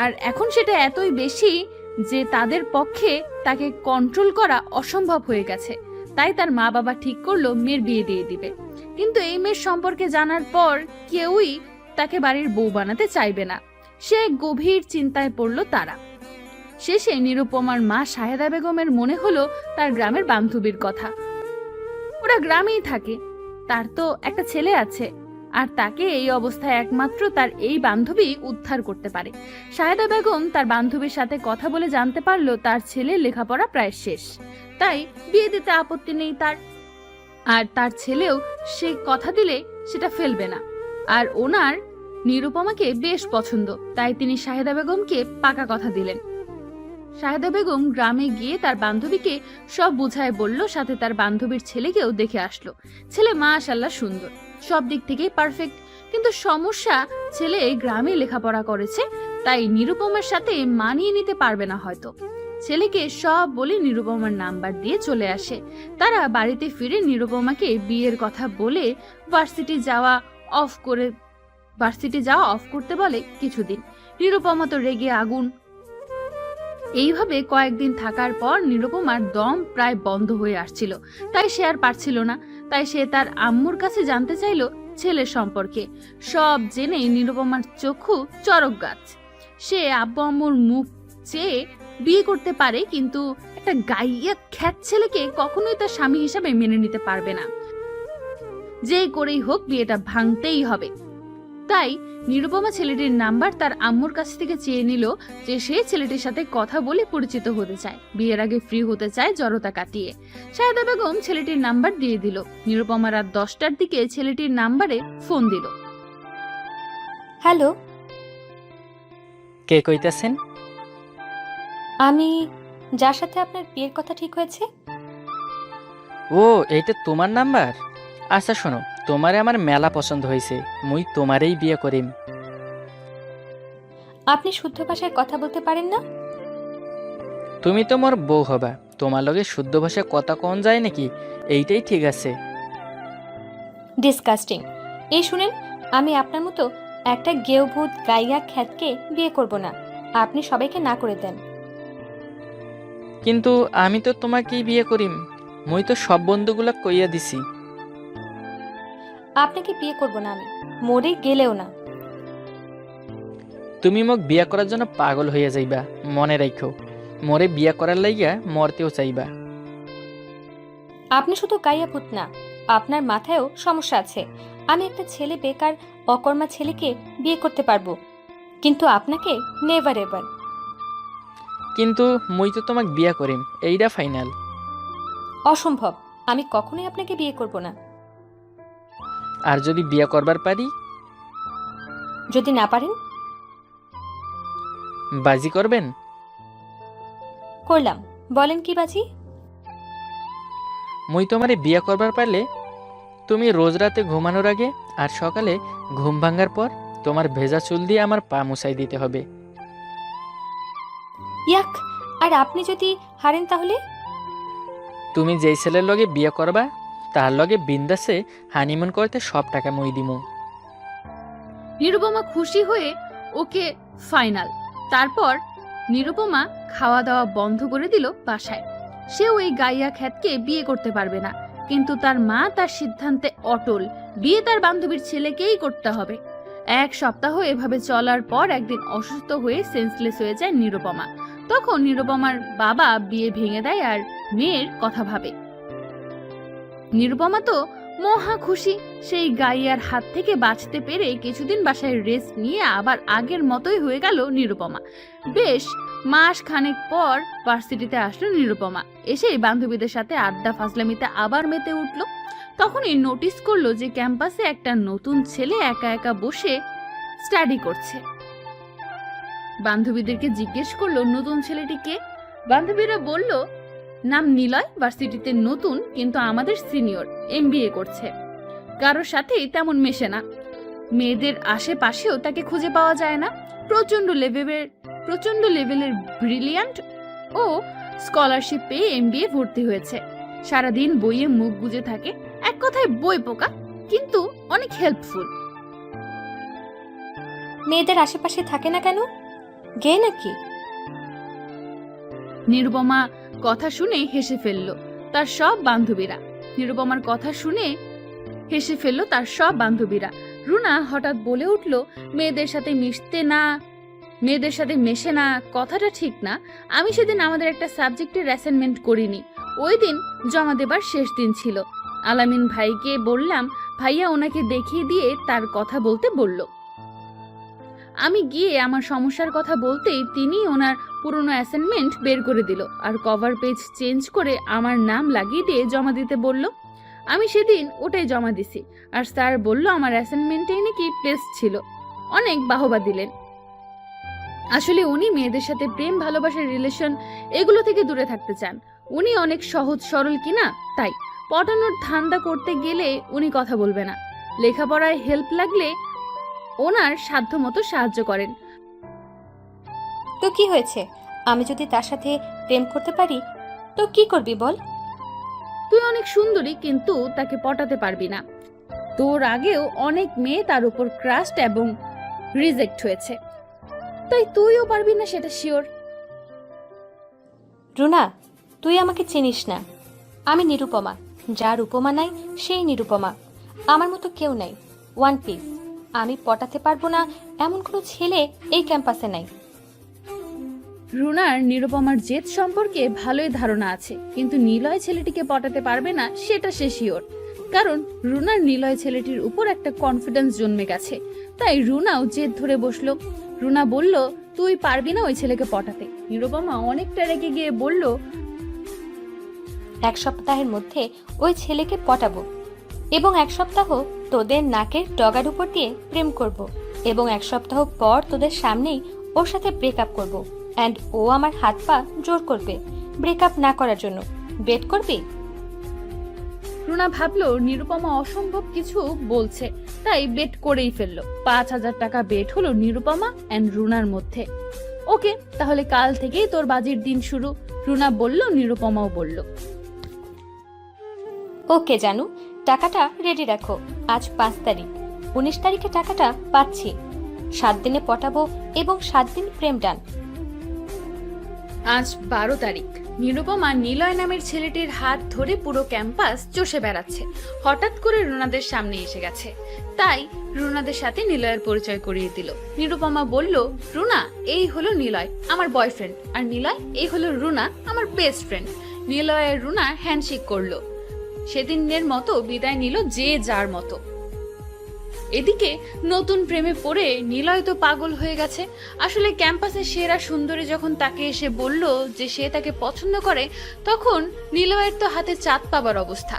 S8: আর এখন সেটা এতই বেশি যে তাদের পক্ষে তাকে কন্ট্রোল করা অসম্ভব হয়ে গেছে। তাই তার মা বাবা ঠিক করলো মেয়ের বিয়ে দিয়ে দিবে। কিন্তু এই মেয়ের সম্পর্কে জানার পর কেউই তাকে বাড়ির বউ বানাতে চাইবে না। সে গভীর চিন্তায় পড়ল তারা। শেষে নিরুপমার মা শাহেদা বেগমের মনে হলো তার গ্রামের বান্ধবীর কথা। ওরা গ্রামেই থাকে, তার তো একটা ছেলে আছে, আর তাকে এই অবস্থায় একমাত্র তার এই বান্ধবী উদ্ধার করতে পারে। শাহেদা বেগম তার বান্ধবীর সাথে কথা বলে জানতে পারলো তার ছেলের লেখাপড়া প্রায় শেষ, তাই বিয়ে দিতে আপত্তি নেই তার। আর তার ছেলেও সে কথা দিলে সেটা ফেলবে না। আর ওনার নিরুপমাকে বেশ পছন্দ, তাই তিনি শাহেদা বেগমকে পাকা কথা দিলেন। শাহেদা বেগম গ্রামে গিয়ে তার বান্ধবীকে সব বুঝায় বলল, সাথে তার বান্ধবীর ছেলেকেও দেখে আসলো। ছেলে মাশাআল্লাহ সুন্দর, সব দিক থেকেই পারফেক্ট। কিন্তু সমস্যা, ছেলে গ্রামে লেখাপড়া করেছে, তাই নিরুপমার সাথে মানিয়ে নিতে পারবে না হয়তো। ছেলেকে সব বলে নিরুপমার নাম্বার দিয়ে চলে আসে। তারা বাড়িতে ফিরে নিরুপমাকে বিয়ের কথা বলে ভার্সিটি যাওয়া অফ করতে বলে কিছুদিন। নিরুপমা তো রেগে আগুন। এইভাবে কয়েকদিন থাকার পর নিরুপমার দম প্রায় বন্ধ হয়ে আসছিল, তাই সে আর পারছিল না। তাই সে তার আম্মুর কাছে জানতে চাইল ছেলের সম্পর্কে। সব জেনে নিরুপমার চক্ষু চরক গাছ। সে আব্বু আম্মুর মুখ চেয়ে বিয়ে করতে পারে, কিন্তু একটা গাইয়া খ্যাত ছেলেকে কখনোই তার স্বামী হিসাবে মেনে নিতে পারবে না। যে করেই হোক বিয়েটা ভাঙতেই হবে। তাই নিরুপমা ছেলেটির নাম্বার তার আম্মুর কাছ থেকে চেয়ে নিল, যে সে ছেলেটির সাথে কথা বলে পরিচিত হতে চায়, বিয়ের আগে ফ্রি হতে চায় জড়তা কাটিয়ে। শাহেদা বেগম ছেলেটির নাম্বার দিয়ে দিল। নিরুপমা রাত 10টার দিকে ছেলেটির নাম্বারে ফোন দিল।
S1: হ্যালো,
S2: কে কইতাছেন?
S1: আমি যার সাথে আপনার বিয়ের কথা ঠিক হয়েছে।
S2: ও, এইটা তোমার নাম্বার? আচ্ছা শোনো, তোমারে আমার মেলা পছন্দ হয়েছে, মুই তোমারেই বিয়ে করিম।
S1: আপনি শুদ্ধ ভাষায় কথা বলতে পারেন না?
S2: তুমি তো মোর বউ হবা, তোমার লগে শুদ্ধ ভাষায় কথা কন যায় নাকি? এইটাই ঠিক আছে।
S1: ডিসকাস্টিং। এই শুনেন, আমি আপনার মতো একটা গেয়ভূত গাইয়া খ্যাতকে বিয়ে করব না। আপনি সবাইকে না করে দেন।
S2: কিন্তু আমি তো তোমাকেই বিয়ে করিম, মুই তো সব বন্ধুগুলা কইয়া দিছি।
S1: আপনাকে বিয়ে করব না আমি, মরে গেলেও না।
S2: তুমি মোক বিয়া করার জন্য পাগল হইয়া যাইবা, মনে রাখো। মোরে বিয়া করার লাইগা মরতেও চাইবা।
S1: আপনি শুধু গাইয়া ভূত না, আপনার মাথায়ও সমস্যা আছে। আমি একটা ছেলে বেকার অকর্মা ছেলেকে বিয়ে করতে পারবো, কিন্তু আপনাকে নেভার এভার।
S2: কিন্তু মুই তো তোমাক বিয়া করিম, এইটা ফাইনাল।
S1: অসম্ভব, আমি কখনোই আপনাকে বিয়ে করব না।
S2: আর যদি বিয়া করবার পারি?
S1: যদি না পারেন?
S2: বাজি করবেন?
S1: করলাম, বলেন কি বাজি?
S2: মুই তোমারে বিয়া করবার পারলে তুমি রোজ রাতে ঘুমানোর আগে আর সকালে ঘুম ভাঙার পর তোমার ভেজা চুল দিয়ে আমার পা মুছাই দিতে হবে।
S1: ইয়াক! আর আপনি যদি হারেন তাহলে?
S2: তুমি যেই ছেলের লগে বিয়ে করবা তার লগে বিন্দাসে হানিমুন করতে সব টাকা মুই দিমু।
S8: নিরুপমা খুশি হয়ে ওকে ফাইনাল। তারপর নিরুপমা খাওয়া দাওয়া বন্ধ করে দিল বাসায়। সেও এই গাইয়া খ্যাতকে বিয়ে করতে পারবে না, কিন্তু তার মা তার সিদ্ধান্তে অটল। বিয়ে তার বান্ধবীর ছেলেকেই করতে হবে। এক সপ্তাহ এভাবে চলার পর একদিন অসুস্থ হয়ে সেন্সলেস হয়ে যায় নিরুপমা। তখন নিরুপমার বাবা বিয়ে ভেঙে দেয় আর মেয়ের কথা ভাবে। নিরুপমা তো মহা খুশি। সেই গাইয়ার হাত থেকে বাঁচতে পেরে কিছুদিন বাসায় রেস্ট নিয়ে আবার আগের মতোই হয়ে গেল নিরুপমা। বেশ মাস খানেক পর ভার্সিটিতে আসলো নিরুপমা। এসে বান্ধবীদের সাথে আড্ডা ফাজলামিতে আবার মেতে উঠলো। তখনই নোটিস করলো যে ক্যাম্পাসে একটা নতুন ছেলে একা একা বসে স্টাডি করছে। বান্ধবীদেরকে জিজ্ঞেস করলো নতুন ছেলেটি কে। বান্ধবীরা বলল নাম নিলয়, ভার্সিটিতে নতুন, কিন্তু আমাদের সিনিয়র, এমবিএ করছে। কারোর সাথেই তেমন মেশে না, মেয়েদের আশেপাশেও তাকে খুঁজে পাওয়া যায় না। প্রচন্ড লেভেলের ব্রিলিয়ান্ট ও স্কলারশিপ পেয়ে এমবিএ ভর্তি হয়েছে। সারাদিন বইয়ে মুখ গুজে থাকে, এক কথায় বই পোকা, কিন্তু অনেক হেল্পফুল।
S1: মেয়েদের আশেপাশে থাকে না কেন? গে নাকি?
S8: নিরুপমা কথা শুনে হেসে ফেলল তার সব বান্ধবীরা। নিরুপমার কথা শুনে হেসে ফেলল তার সব বান্ধবীরা। রুনা হঠাৎ বলে উঠল, মেয়েদের সাথে মেশে না কথাটা ঠিক না। আমি সেদিন আমাদের একটা সাবজেক্টের অ্যাসাইনমেন্ট করিনি, ওই দিন জমা দেবার শেষ দিন ছিল। আলামিন ভাইকে বললাম, ভাইয়া ওনাকে দেখিয়ে দিয়ে তার কথা বলতে বলল। আমি গিয়ে আমার সমস্যার কথা বলতেই তিনি ওনার পুরনো অ্যাসাইনমেন্ট বের করে দিল আর কভার পেজ চেঞ্জ করে আমার নাম লাগিয়ে দিয়ে জমা দিতে বলল। আমি সেদিন ওটাই জমা দিছি, আর স্যার বলল আমার অ্যাসাইনমেন্টেই নাকি বেস্ট ছিল। অনেক বাহবা দিলেন। আসলে উনি মেয়েদের সাথে প্রেম, ভালোবাসার রিলেশন এগুলো থেকে দূরে থাকতে চান। উনি অনেক সহজ সরল কিনা, তাই পটানোর ধান্দা করতে গেলে উনি কথা বলবে না। লেখাপড়ায় হেল্প লাগলে ওনার সাধ্যমতো সাহায্য করেন।
S1: তো কি হয়েছে? আমি যদি তার সাথে প্রেম করতে পারি তো কি করবি বল?
S8: তুই অনেক সুন্দরী, কিন্তু তাকে পটাতে পারবি না। তোর আগেও অনেক মেয়ে তার উপর ক্রাস্ট এবং রিজেক্ট হয়েছে, তাই তুইও পারবি না, সেটা শিওর।
S1: রুনা, তুই আমাকে চিনিস না। আমি নিরুপমা, যার উপমা নাই সেই নিরুপমা। আমার মতো কেউ নাই, ওয়ান পিস। আমি পটাতে পারবো না এমন কোনো ছেলে এই ক্যাম্পাসে নাই।
S8: রুনার নিরুপমার জেদ সম্পর্কে ভালোই ধারণা আছে, কিন্তু নিলয় ছেলেটিকে পটাতে পারবে না সেটা সে শিওর। কারণ রুনার নিলয় ছেলেটির উপর একটা কনফিডেন্স জন্মে গেছে, তাই রুনাও জেদ ধরে বসলো। রুনা বলল, তুই পারবি না ওই ছেলেকে পটাতে। নিরুপমা অনেকটা রেগে গিয়ে বলল,
S1: এক সপ্তাহের মধ্যে ওই ছেলেকে পটাবো এবং এক সপ্তাহ তোদের নাকের ডগার উপর দিয়ে প্রেম করব এবং এক সপ্তাহ পর তোদের সামনেই ওর সাথে ব্রেকআপ করব অ্যান্ড ও আমার হাত পা জোর করবে ব্রেকআপ না করার জন্য। বেট করবি?
S8: রুনা ভাবলো নিরুপমা অসম্ভব কিছু বলছে, তাই বেট করেই ফেললো। 5,000 টাকা বেট হলো নিরুপমা এন্ড রুনার মধ্যে। ওকে, তাহলে কাল থেকেই তোর বাজির দিন শুরু। রুনা বলল, নিরুপমাও বলল।
S1: ওকে জানু, টাকাটা রেডি রাখো। আজ 5 তারিখ, 19 তারিখে টাকাটা পাচ্ছি। 7 দিনে পটাবো এবং 7 দিন প্রেম ডান।
S8: আজ 12 তারিখ। নিরুপমা নিলয় নামের ছেলেটির হাত ধরে পুরো ক্যাম্পাস চষে বেড়াচ্ছে। হঠাৎ করে রুনাদের সামনে এসে গেছে, তাই রুনাদের সাথে নিলয়ের পরিচয় করিয়ে দিল। নিরুপমা বলল, রুনা, এই হলো নিলয়, আমার বয়ফ্রেন্ড, আর নিলয় এই হলো রুনা, আমার বেস্ট ফ্রেন্ড। নিলয় আর রুনা হ্যান্ডশেক করলো। সেদিনের মতো বিদায় নিল যে যার মতো। এদিকে নতুন প্রেমে পড়ে নিলয় তো পাগল হয়ে গেছে। আসলে ক্যাম্পাসের সেরা সুন্দরী যখন তাকে এসে বলল যে সে তাকে পছন্দ করে, তখন নিলয়ের তো হাতে চাঁদ পাবার অবস্থা।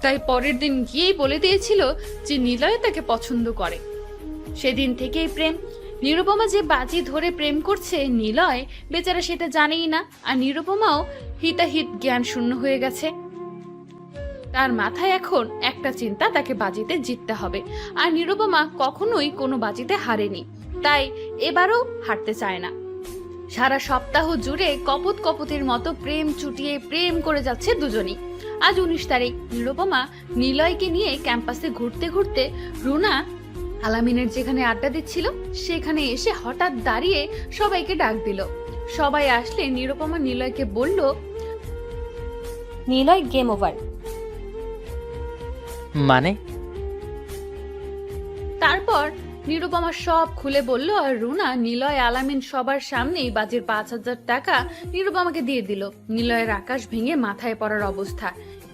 S8: তাই পরের দিন গিয়েই বলে দিয়েছিল যে নিলয় তাকে পছন্দ করে। সেদিন থেকেই প্রেম। নিরুপমা যে বাজি ধরে প্রেম করছে, নিলয় বেচারা সেটা জানেই না। আর নিরুপমাও হিতাহিত জ্ঞান শূন্য হয়ে গেছে। তার মাথায় এখন একটা চিন্তা, তাকে বাজিতে জিততে হবে। আর নিরুপমা কখনোই কোনো বাজিতে হারেনি, তাই এবারও হারতে চায় না। সারা সপ্তাহ জুড়ে কপত কপতির মতো প্রেম চুটিয়ে প্রেম করে যাচ্ছে দুজনই। আজ 19 তারিখ। নিরুপমা নিলয়কে নিয়ে ক্যাম্পাসে ঘুরতে ঘুরতে রুনা আলামিনের যেখানে আড্ডা দিচ্ছিল সেখানে এসে হঠাৎ দাঁড়িয়ে সবাইকে ডাক দিল। সবাই আসলে নিরুপমা নিলয়কে বলল,
S1: নিলয়, গেম ওভার।
S2: মানে?
S8: তারপর নিরুপমা সব খুলে বলল, আর রুনা, নিলয়, আলামিন সবার সামনেই বাজির 5,000 টাকা নিরুপমাকে দিয়ে দিল। নিলয়ের আকাশ ভেঙে মাথায় পড়ার অবস্থা।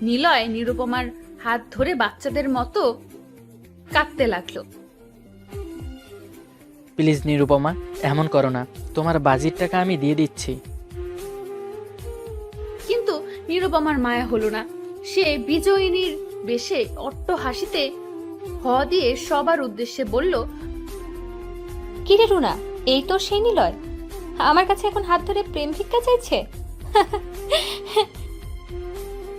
S8: নিলয় নিরুপমার হাত ধরে বাচ্চাদের মতো কাঁদতে লাগলো।
S2: প্লিজ নিরুপমা, এমন করো না, তোমার বাজির টাকা আমি দিয়ে দিচ্ছি।
S8: কিন্তু নিরুপমার মায়া হলো না। সে বিজয়িনীর বেশে অট্ট হাসিতে হ দিয়ে সবার উদ্দেশ্যে বলল,
S1: কিরে রুনা, এই তো সেই নিলয় আমার কাছে এখন হাত ধরে প্রেম ভিক্ষা চাইছে।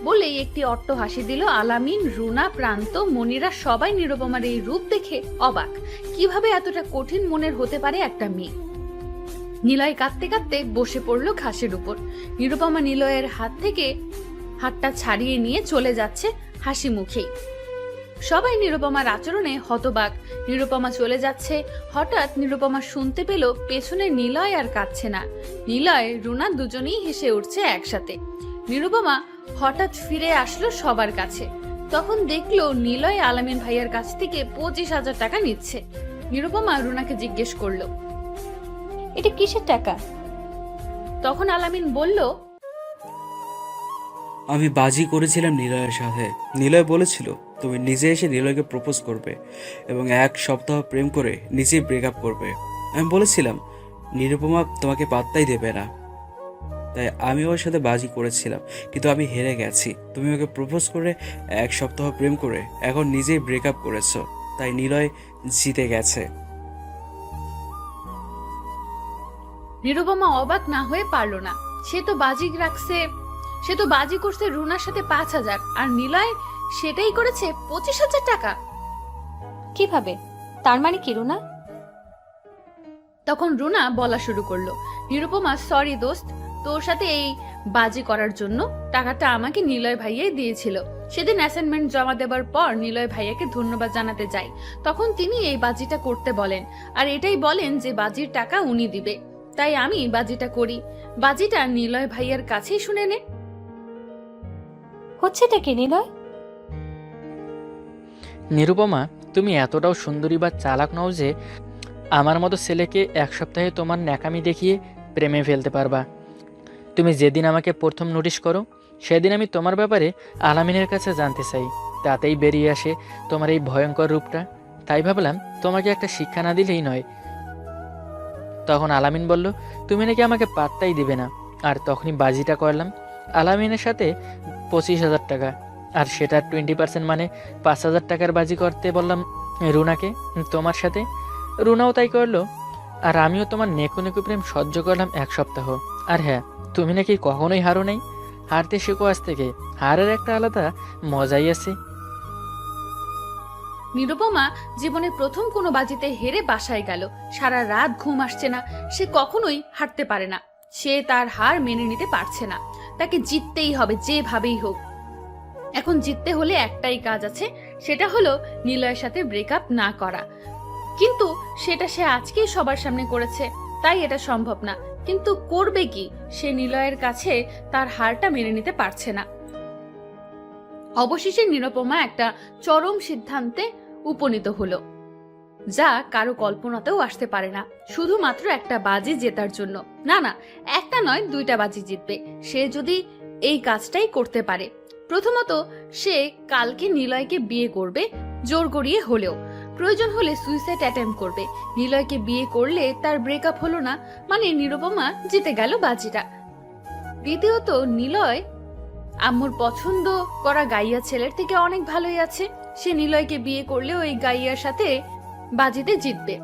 S8: বলেই একটি অট্ট হাসি দিল। আলামিন, রুনা, প্রান্ত, মনিরা সবাই নিরুপমার এই রূপ দেখে অবাক। কিভাবে এতটা কঠিন মনের হতে পারে একটা মেয়ে। নিলয় কাঁদতে কাঁদতে বসে পড়ল ঘাসের উপর। নিরুপমা নিলয়ের হাত থেকে হাতটা ছাড়িয়ে নিয়ে চলে যাচ্ছে হাসি মুখেই। সবাই নিরুপমার আচরণে হতবাক। নিরুপমা চলে যাচ্ছে, হঠাৎ নিরুপমা শুনতে পেল পেছনে নিলয় আর কাঁদছে না। নিলয়, রুনা দুজনেই হেসে উঠছে একসাথে। নিরুপমা হঠাৎ ফিরে আসলো সবার কাছে। তখন দেখলো নিলয় আলামিন ভাইয়ার কাছ থেকে 25,000 টাকা নিচ্ছে। নিরুপমা রুনাকে জিজ্ঞেস করলো,
S1: এটা কিসের টাকা?
S8: তখন আলামিন বলল,
S5: আমি বাজি করেছিলাম নিলয়ের সাথে। নিলয় বলেছিল তুমি নিজে এসে নিলয়কে প্রপোজ করবে এবং 1 সপ্তাহ প্রেম করে নিজেই ব্রেকআপ করবে। আমি বলেছিলাম নিরুপমা তোমাকে পাত্তাই দেবে না, তাই আমি ওর সাথে বাজি করেছিলাম, কিন্তু আমি হেরে গেছি। তুমি ওকে প্রপোজ করে 1 সপ্তাহ প্রেম করে এখন নিজেই ব্রেকআপ করেছো, তাই নিলয় জিতে গেছে।
S8: নিরুপমা অবাক না হয়ে পারল না। সে তো বাজি করছে রুনার সাথে 5,000, আর নিলয় সেটাই করেছে 25,000 টাকা।
S1: কিভাবে? তার মানে কি রুনা?
S8: তখন রুনা বলা শুরু করলো, নিরুপমা, সরি দোস্ত, তোর সাথে এই বাজি করার জন্য টাকাটা আমাকে নিলয় ভাইয়াই দিয়েছিল। সেদিন অ্যাসাইনমেন্ট জমা দেবার পর নিলয় ভাইয়াকে ধন্যবাদ জানাতে যাই, তখন তিনি এই বাজিটা করতে বলেন, আর এটাই বলেন যে বাজির টাকা উনি দিবে। তাই আমি বাজিটা করি। বাজিটা নিলয় ভাইয়ার কাছেই শুনে নে।
S1: হচ্ছেটা কি নিলয়?
S2: নিরুপমা, তুমি এতটাও সুন্দরী বা চালাক নও যে আমার মতো ছেলেকে 1 সপ্তাহে তোমার ন্যাকামি দেখিয়ে প্রেমে ফেলতে পারবা। তুমি যেদিন আমাকে প্রথম নোটিশ করো সেদিন আমি তোমার ব্যাপারে আলামিনের কাছে জানতে চাই, তাতেই বেরিয়ে আসে তোমার এই ভয়ঙ্কর রূপটা। তাই ভাবলাম তোমাকে একটা শিক্ষা না দিলেই নয়। তখন আলামিন বলল তুমি নাকি আমাকে পাত্তাই দিবে না, আর তখনই বাজিটা করলাম আলামিনের সাথে 25,000 টাকা, আর সেটা 20% মানে 5,000 টাকার বাজি করতে বললাম রুনাকে তোমার সাথে। রুনাও তাই করলো, আর আমিও তোমার নেকু নেকু প্রেম সহ্য করলাম 1 সপ্তাহ। আর হ্যাঁ, তুমি নাকি কখনোই হারো নাই, হারতে শেখো আজ থেকে। হারের একটা আলাদা মজাই আছে।
S8: নিরুপমা জীবনে প্রথম কোনো বাজিতে হেরে বাসায় গেল। সারা রাত ঘুম আসছে না। সে কখনোই হারতে পারে না। সে তার হার মেনে নিতে পারছে না। তাকে জিততেই হবে যেভাবেই হোক। এখন জিততে হলে একটাই কাজ আছে, সেটা হলো নিলয়ের সাথে ব্রেকআপ না করা। কিন্তু সেটা সে আজকেই সবার সামনে করেছে, তাই এটা সম্ভব না। কিন্তু করবে কি? সে নিলয়ের কাছে তার হারটা মেনে নিতে পারছে না। অবশেষে নিরুপমা একটা চরম সিদ্ধান্তে উপনীত হলো, যা কারো কল্পনাতেও আসতে পারে না। শুধুমাত্র একটা বাজি জেতার জন্য। না, একটা নয়, 2টা বাজি জিতবে সে যদি এই কাজটাই করতে পারে। প্রথমত, সে কালকে নিলয়কে বিয়ে করবে, জোর করিয়ে হলেও। প্রয়োজন হলে সুইসাইড অ্যাটেম্প করবে। নিলয়কে বিয়ে করলে তার ব্রেকআপ হলো না, মানে নিরুপমা জিতে গেল বাজিটা। দ্বিতীয়ত, নিলয় আম্মুর পছন্দ করা গাইয়া ছেলের থেকে অনেক ভালোই আছে। সে নিলয়কে বিয়ে করলে ওই গাইয়ার সাথে বাজিতে জিতবে।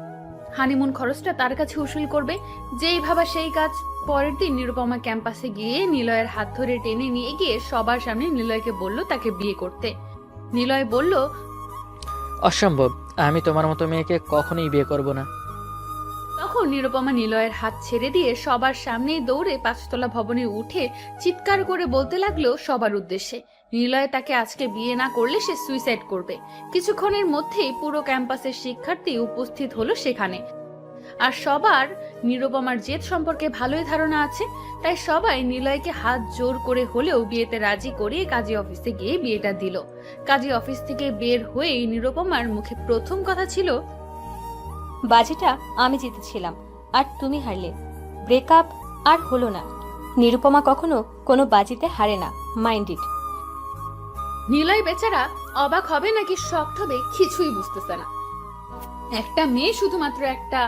S8: হানিমুন খরচটা তার কাছে উসুল করবে। যেই ভাবা সেই কাজ। পরের দিন নিরুপমা ক্যাম্পাসে গিয়ে নিলয়ের হাত ধরে টেনে নিয়ে গিয়ে সবার সামনে নিলয়কে বলল তাকে বিয়ে করতে। নিলয় বলল,
S2: অসম্ভব, আমি তোমার মতো মেয়েকে কখনোই বিয়ে করব না।
S8: তখন নিরুপমা নিলয়ের হাত ছেড়ে দিয়ে সবার সামনেই দৌড়ে 5তলা ভবনে উঠে চিৎকার করে বলতে লাগলো সবার উদ্দেশ্যে, নিলয় তাকে আজকে বিয়ে না করলে সে সুইসাইড করবে। কিছুক্ষণের মধ্যেই পুরো ক্যাম্পাসের শিক্ষার্থী উপস্থিত হলো সেখানে। আর সবার নিরুপমার জেদ সম্পর্কে ভালোই ধারণা আছে, তাই সবাই নিলয়কে হাত জোর করে হলেও বিয়েতে রাজি করিয়ে কাজী অফিসে গিয়ে বিয়েটা দিল। কাজী অফিস থেকে বের হয়েই নিরুপমার মুখে প্রথম কথা ছিল,
S1: বাজিটা আমি জিতেছিলাম আর তুমি হারলে। ব্রেকআপ আর হলো না। নিরুপমা কখনো কোনো বাজিতে হারে না, মাইন্ড ইট।
S8: নিলয় বেচারা অবাক হবে নাকি শকড হবে কিছুই বুঝতেছে না। একটা মেয়ে শুধুমাত্র একটা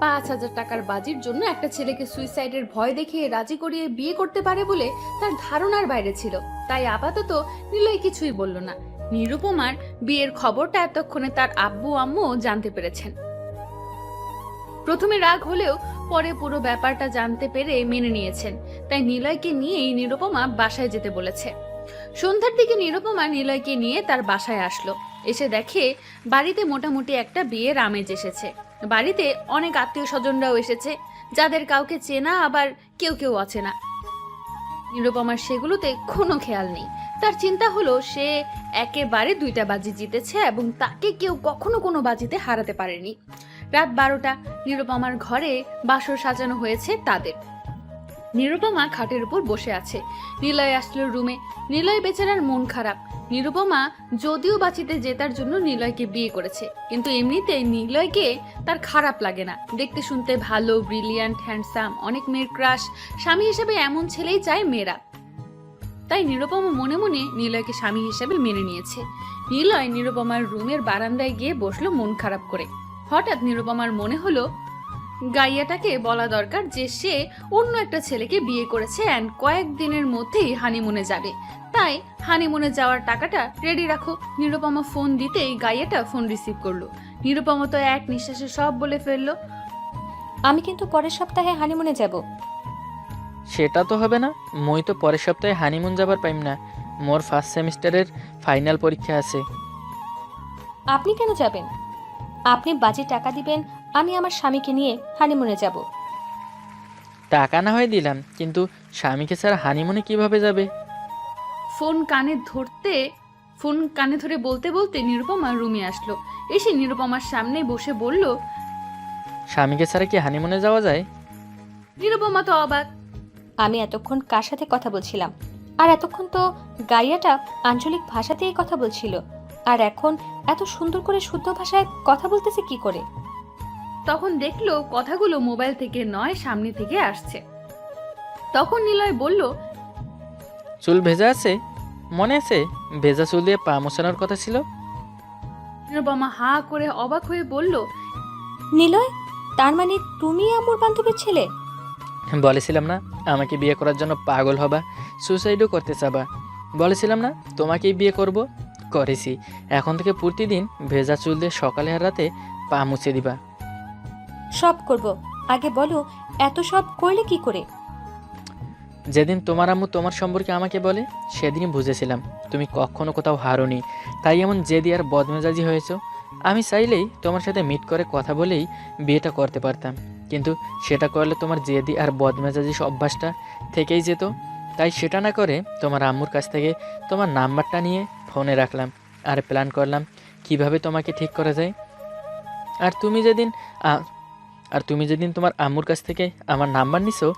S8: 5,000 টাকার বাজির জন্য একটা ছেলেকে সুইসাইডের ভয় দেখিয়ে রাজি করিয়ে বিয়ে করতে পারে বলে তার ধারণার বাইরে ছিল। তাই আপাতত নিলয় কিছুই বলল না। নিরুপমার বিয়ের খবরটা এতক্ষণে তার আব্বু আম্মু জানতে পেরেছেন। প্রথমে রাগ হলেও পরে পুরো ব্যাপারটা জানতে পেরে মেনে নিয়েছেন। তাই নিলয়কে নিয়েই নিরুপমা বাসায় যেতে বলেছে। সন্ধ্যার দিকে নিরুপমা নিলয়কে নিয়ে তার বাসায় আসলো। এসে দেখে বাড়িতে মোটামুটি একটা বিয়ের আমেজ এসেছে। বাড়িতে অনেক আত্মীয় স্বজনরাও এসেছে, যাদের কাউকে চেনা আবার কেউ কেউ অচেনা। নিরুপমার সেগুলোতে কোনো খেয়াল নেই। তার চিন্তা হলো সে একেবারে 2টা বাজি জিতেছে এবং তাকে কেউ কখনো কোনো বাজিতে হারাতে পারেনি। রাত 12টা, নিরুপমার ঘরে বাসর সাজানো হয়েছে তাদের। নিরুপমা খাটের উপর বসে আছে। নিলয় আসলো রুমে। নিলয় বেচারার মন খারাপ। নিরুপমা যদিও বাঁচিতে জেতার জন্য নিলয়কে বিয়ে করেছে, কিন্তু এমনিতে নিলয়কে তার খারাপ লাগে না। দেখতে শুনতে ভালো, ব্রিলিয়ান্ট, হ্যান্ডসাম, অনেক মেয়ের ক্রাশ। স্বামী হিসেবে এমন ছেলেই চায় মেয়েরা। তাই নিরুপমা মনে মনে নিলয়কে স্বামী হিসেবে মেনে নিয়েছে। নিলয় নিরুপমার রুমের বারান্দায় গিয়ে বসলো মন খারাপ করে। হঠাৎ নিরুপমার মনে হলো গাইয়াটাকে বলা দরকার যে সে অন্য একটা ছেলেকে বিয়ে করেছে অ্যান্ড কয়েকদিনের মধ্যেই হানিমুনে যাবে। তাই হানিমুনে যাওয়ার টাকাটা রেডি রাখো। নিরুপমা ফোন দিতেই গাইয়াটা ফোন রিসিভ করলো। নিরুপমা তো এক নিঃশ্বাসে সব বলে ফেললো।
S1: আমি কিন্তু পরের সপ্তাহে হানিমুনে যাব।
S2: সেটা তো হবে না, মই তো পরের সপ্তাহে হানিমুন যাবার পাইম না। মোর ফার্স্ট সেমিস্টারের ফাইনাল পরীক্ষা আছে।
S1: আপনি কেন যাবেন? আপনি বাজে টাকা দিবেন, আমি আমার স্বামীকে নিয়ে হানিমুনে যাব।
S2: টাকা না হয় দিলাম, কিন্তু স্বামীকে ছাড়া হানিমুনে কিভাবে যাবে?
S8: ফোন কানে ধরে বলতে বলতে নিরুপমা রুমে আসলো। এসে নিরুপমার সামনে বসে বলল,
S2: স্বামীকে ছাড়া কি হানিমুনে যাওয়া যায়?
S8: নিরুপমা তো অবাক।
S1: আমি এতক্ষণ কার সাথে কথা বলছিলাম? আর এতক্ষণ তো গাইয়াটা আঞ্চলিক ভাষাতেই কথা বলছিল, আর এখন এত সুন্দর করে শুদ্ধ ভাষায় কথা বলতেছে কি করে?
S8: তখন দেখলো কথাগুলো মোবাইল থেকে নয়, সামনে থেকে আসছে। তখন নিলয় বলল,
S2: চুল ভেজা আছে? মনে আছে ভেজা চুল দিয়ে পা মোছানোর কথা ছিল?
S8: নিরুপমা হা করে অবাক হয়ে বলল,
S1: নিলয়, তার মানে তুমি আমার বান্ধবীর ছেলে?
S2: বলেছিলাম না আমাকে বিয়ে করার জন্য পাগল হবা, সুসাইডও করতে চাবা? বলেছিলাম না তোমাকেই বিয়ে করব? করেছি। এখন থেকে প্রতিদিন ভেজা চুল দিয়ে সকালে আর রাতে পা মুছে দিবা।
S1: সব করব। আগে বলো, এত সব করলে কি করে?
S2: যেদিন তোমার আম্মু তোমার সম্পর্কে আমাকে বলে সেদিনই বুঝেছিলাম তুমি কখনো কোথাও হারোনি। তাই এমন জেদি আর বদমেজাজি হয়েছো। আমি চাইলেই তোমার সাথে মিট করে কথা বলেই বিয়েটা করতে পারতাম, কিন্তু সেটা করলে তোমার জেদি আর বদমেজাজি অভ্যাসটা থেকেই যেত। তাই সেটা না করে তোমার আম্মুর কাছ থেকে তোমার নাম্বারটা নিয়ে ফোনে রাখলাম আর প্ল্যান করলাম কিভাবে তোমাকে ঠিক করা যায়। আর তুমি যেদিন তোমার আম্মুর কাছ থেকে আমার নাম্বার নিছো,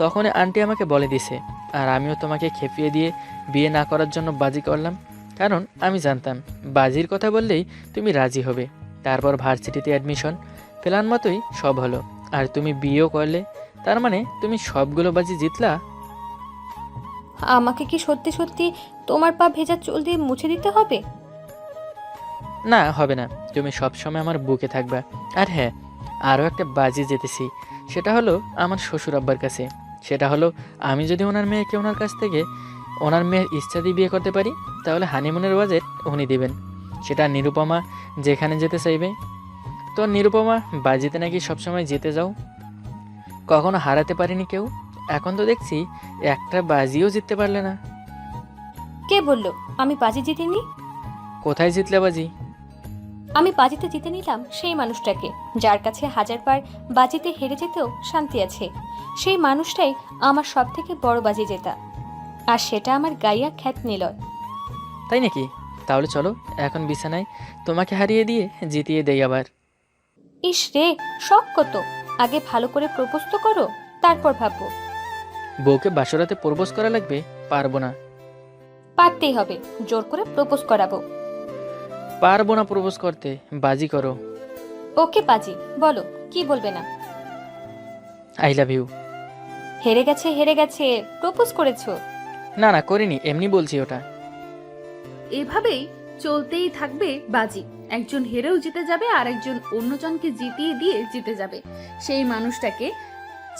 S2: তখন আন্টি আমাকে বলে দিছে, আর আমিও তোমাকে খেপিয়ে দিয়ে বিয়ে না করার জন্য বাজি করলাম। কারণ আমি জানতাম বাজির কথা বললেই তুমি রাজি হবে। তারপর ভার্সিটিতে অ্যাডমিশন, প্ল্যান মতোই সব হলো। আর তুমি বিয়েও করলে, তার মানে তুমি সবগুলো বাজি জিতলা।
S1: আমাকে কি সত্যি সত্যি তোমার পা ভেজা চুল দিয়ে মুছে দিতে হবে?
S2: না, হবে না। তুমি সবসময় আমার বুকে থাকবা। আর হ্যাঁ, আরও একটা বাজি জিতেছি। সেটা হলো আমার শ্বশুর আব্বার কাছে। সেটা হলো আমি যদি ওনার মেয়েকে ওনার কাছ থেকে ওনার মেয়ের ইচ্ছা দিয়ে বিয়ে করতে পারি, তাহলে হানিমুনের বাজেট উনি দেবেন। সেটা নিরুপমা যেখানে যেতে চাইবে। তো নিরুপমা বাজিতে নাকি সবসময় জিতে যাও, কখনো হারাতে পারিনি কেউ। এখন তো দেখছি একটা বাজিও জিততে পারলে না।
S1: কে বললো আমি বাজি জিতিনি?
S2: কোথায় জিতলে বাজি?
S1: আমি বাজিতে জিতে নিলাম সেই মানুষটাকে, যার কাছে 1000 বার বাজিতে হেরে যেতেও শান্তি আছে। সেই মানুষটাই আমার সব থেকে বড় বাজি জেতা, আর সেটা আমার গাইয়া খ্যাত নিলয়।
S2: তাই নাকি? তাহলে চলো এখন বিছানায় তোমাকে হারিয়ে দিয়ে জিতিয়ে দেই আবার।
S1: ইস রে, শখ কত! আগে ভালো করে প্রপোজ তো করো, তারপর ভাববো।
S2: বউকে বাসরাতে প্রপোজ করা লাগবে? পারবো না।
S1: পারতেই হবে, জোর করে প্রপোজ করাবো।
S2: পারবো না প্রপোজ করতে, বাজি করো।
S1: ওকে বাজি, বলো কি বলবে না?
S2: I love you.
S1: হেরে গেছে, হেরে গেছে, প্রপোজ করেছো?
S2: না না, করিনি, এমনি বলছি ওটা।
S8: এভাবেই চলতেই থাকবে বাজি। একজন হেরেও জিতে যাবে আর একজন অন্যজনকে জিতিয়ে দিয়ে জিতে যাবে সেই মানুষটাকে,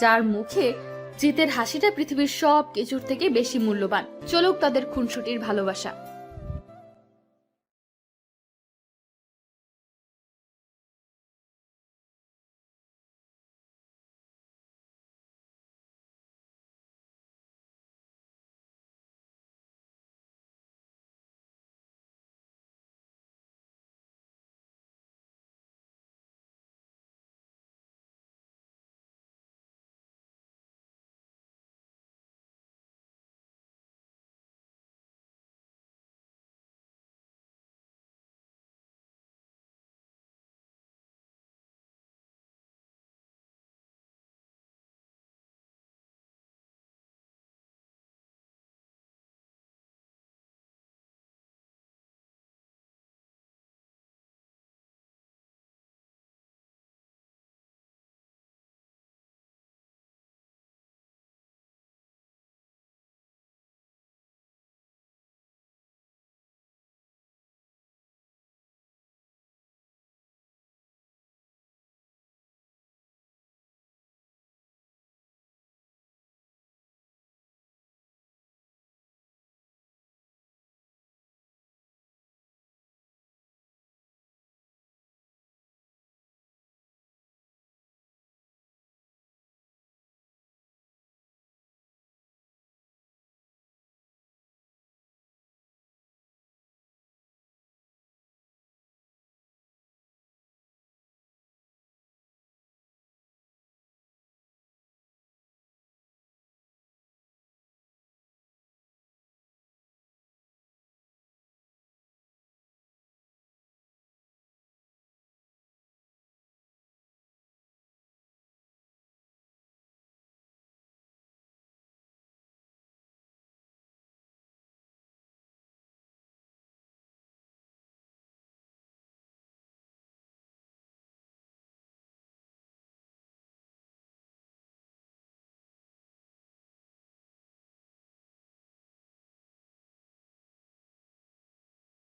S8: যার মুখে জিতের হাসিটা পৃথিবীর সব কিছুর থেকে বেশি মূল্যবান। চলুক তাদের খুনসুটির ভালোবাসা।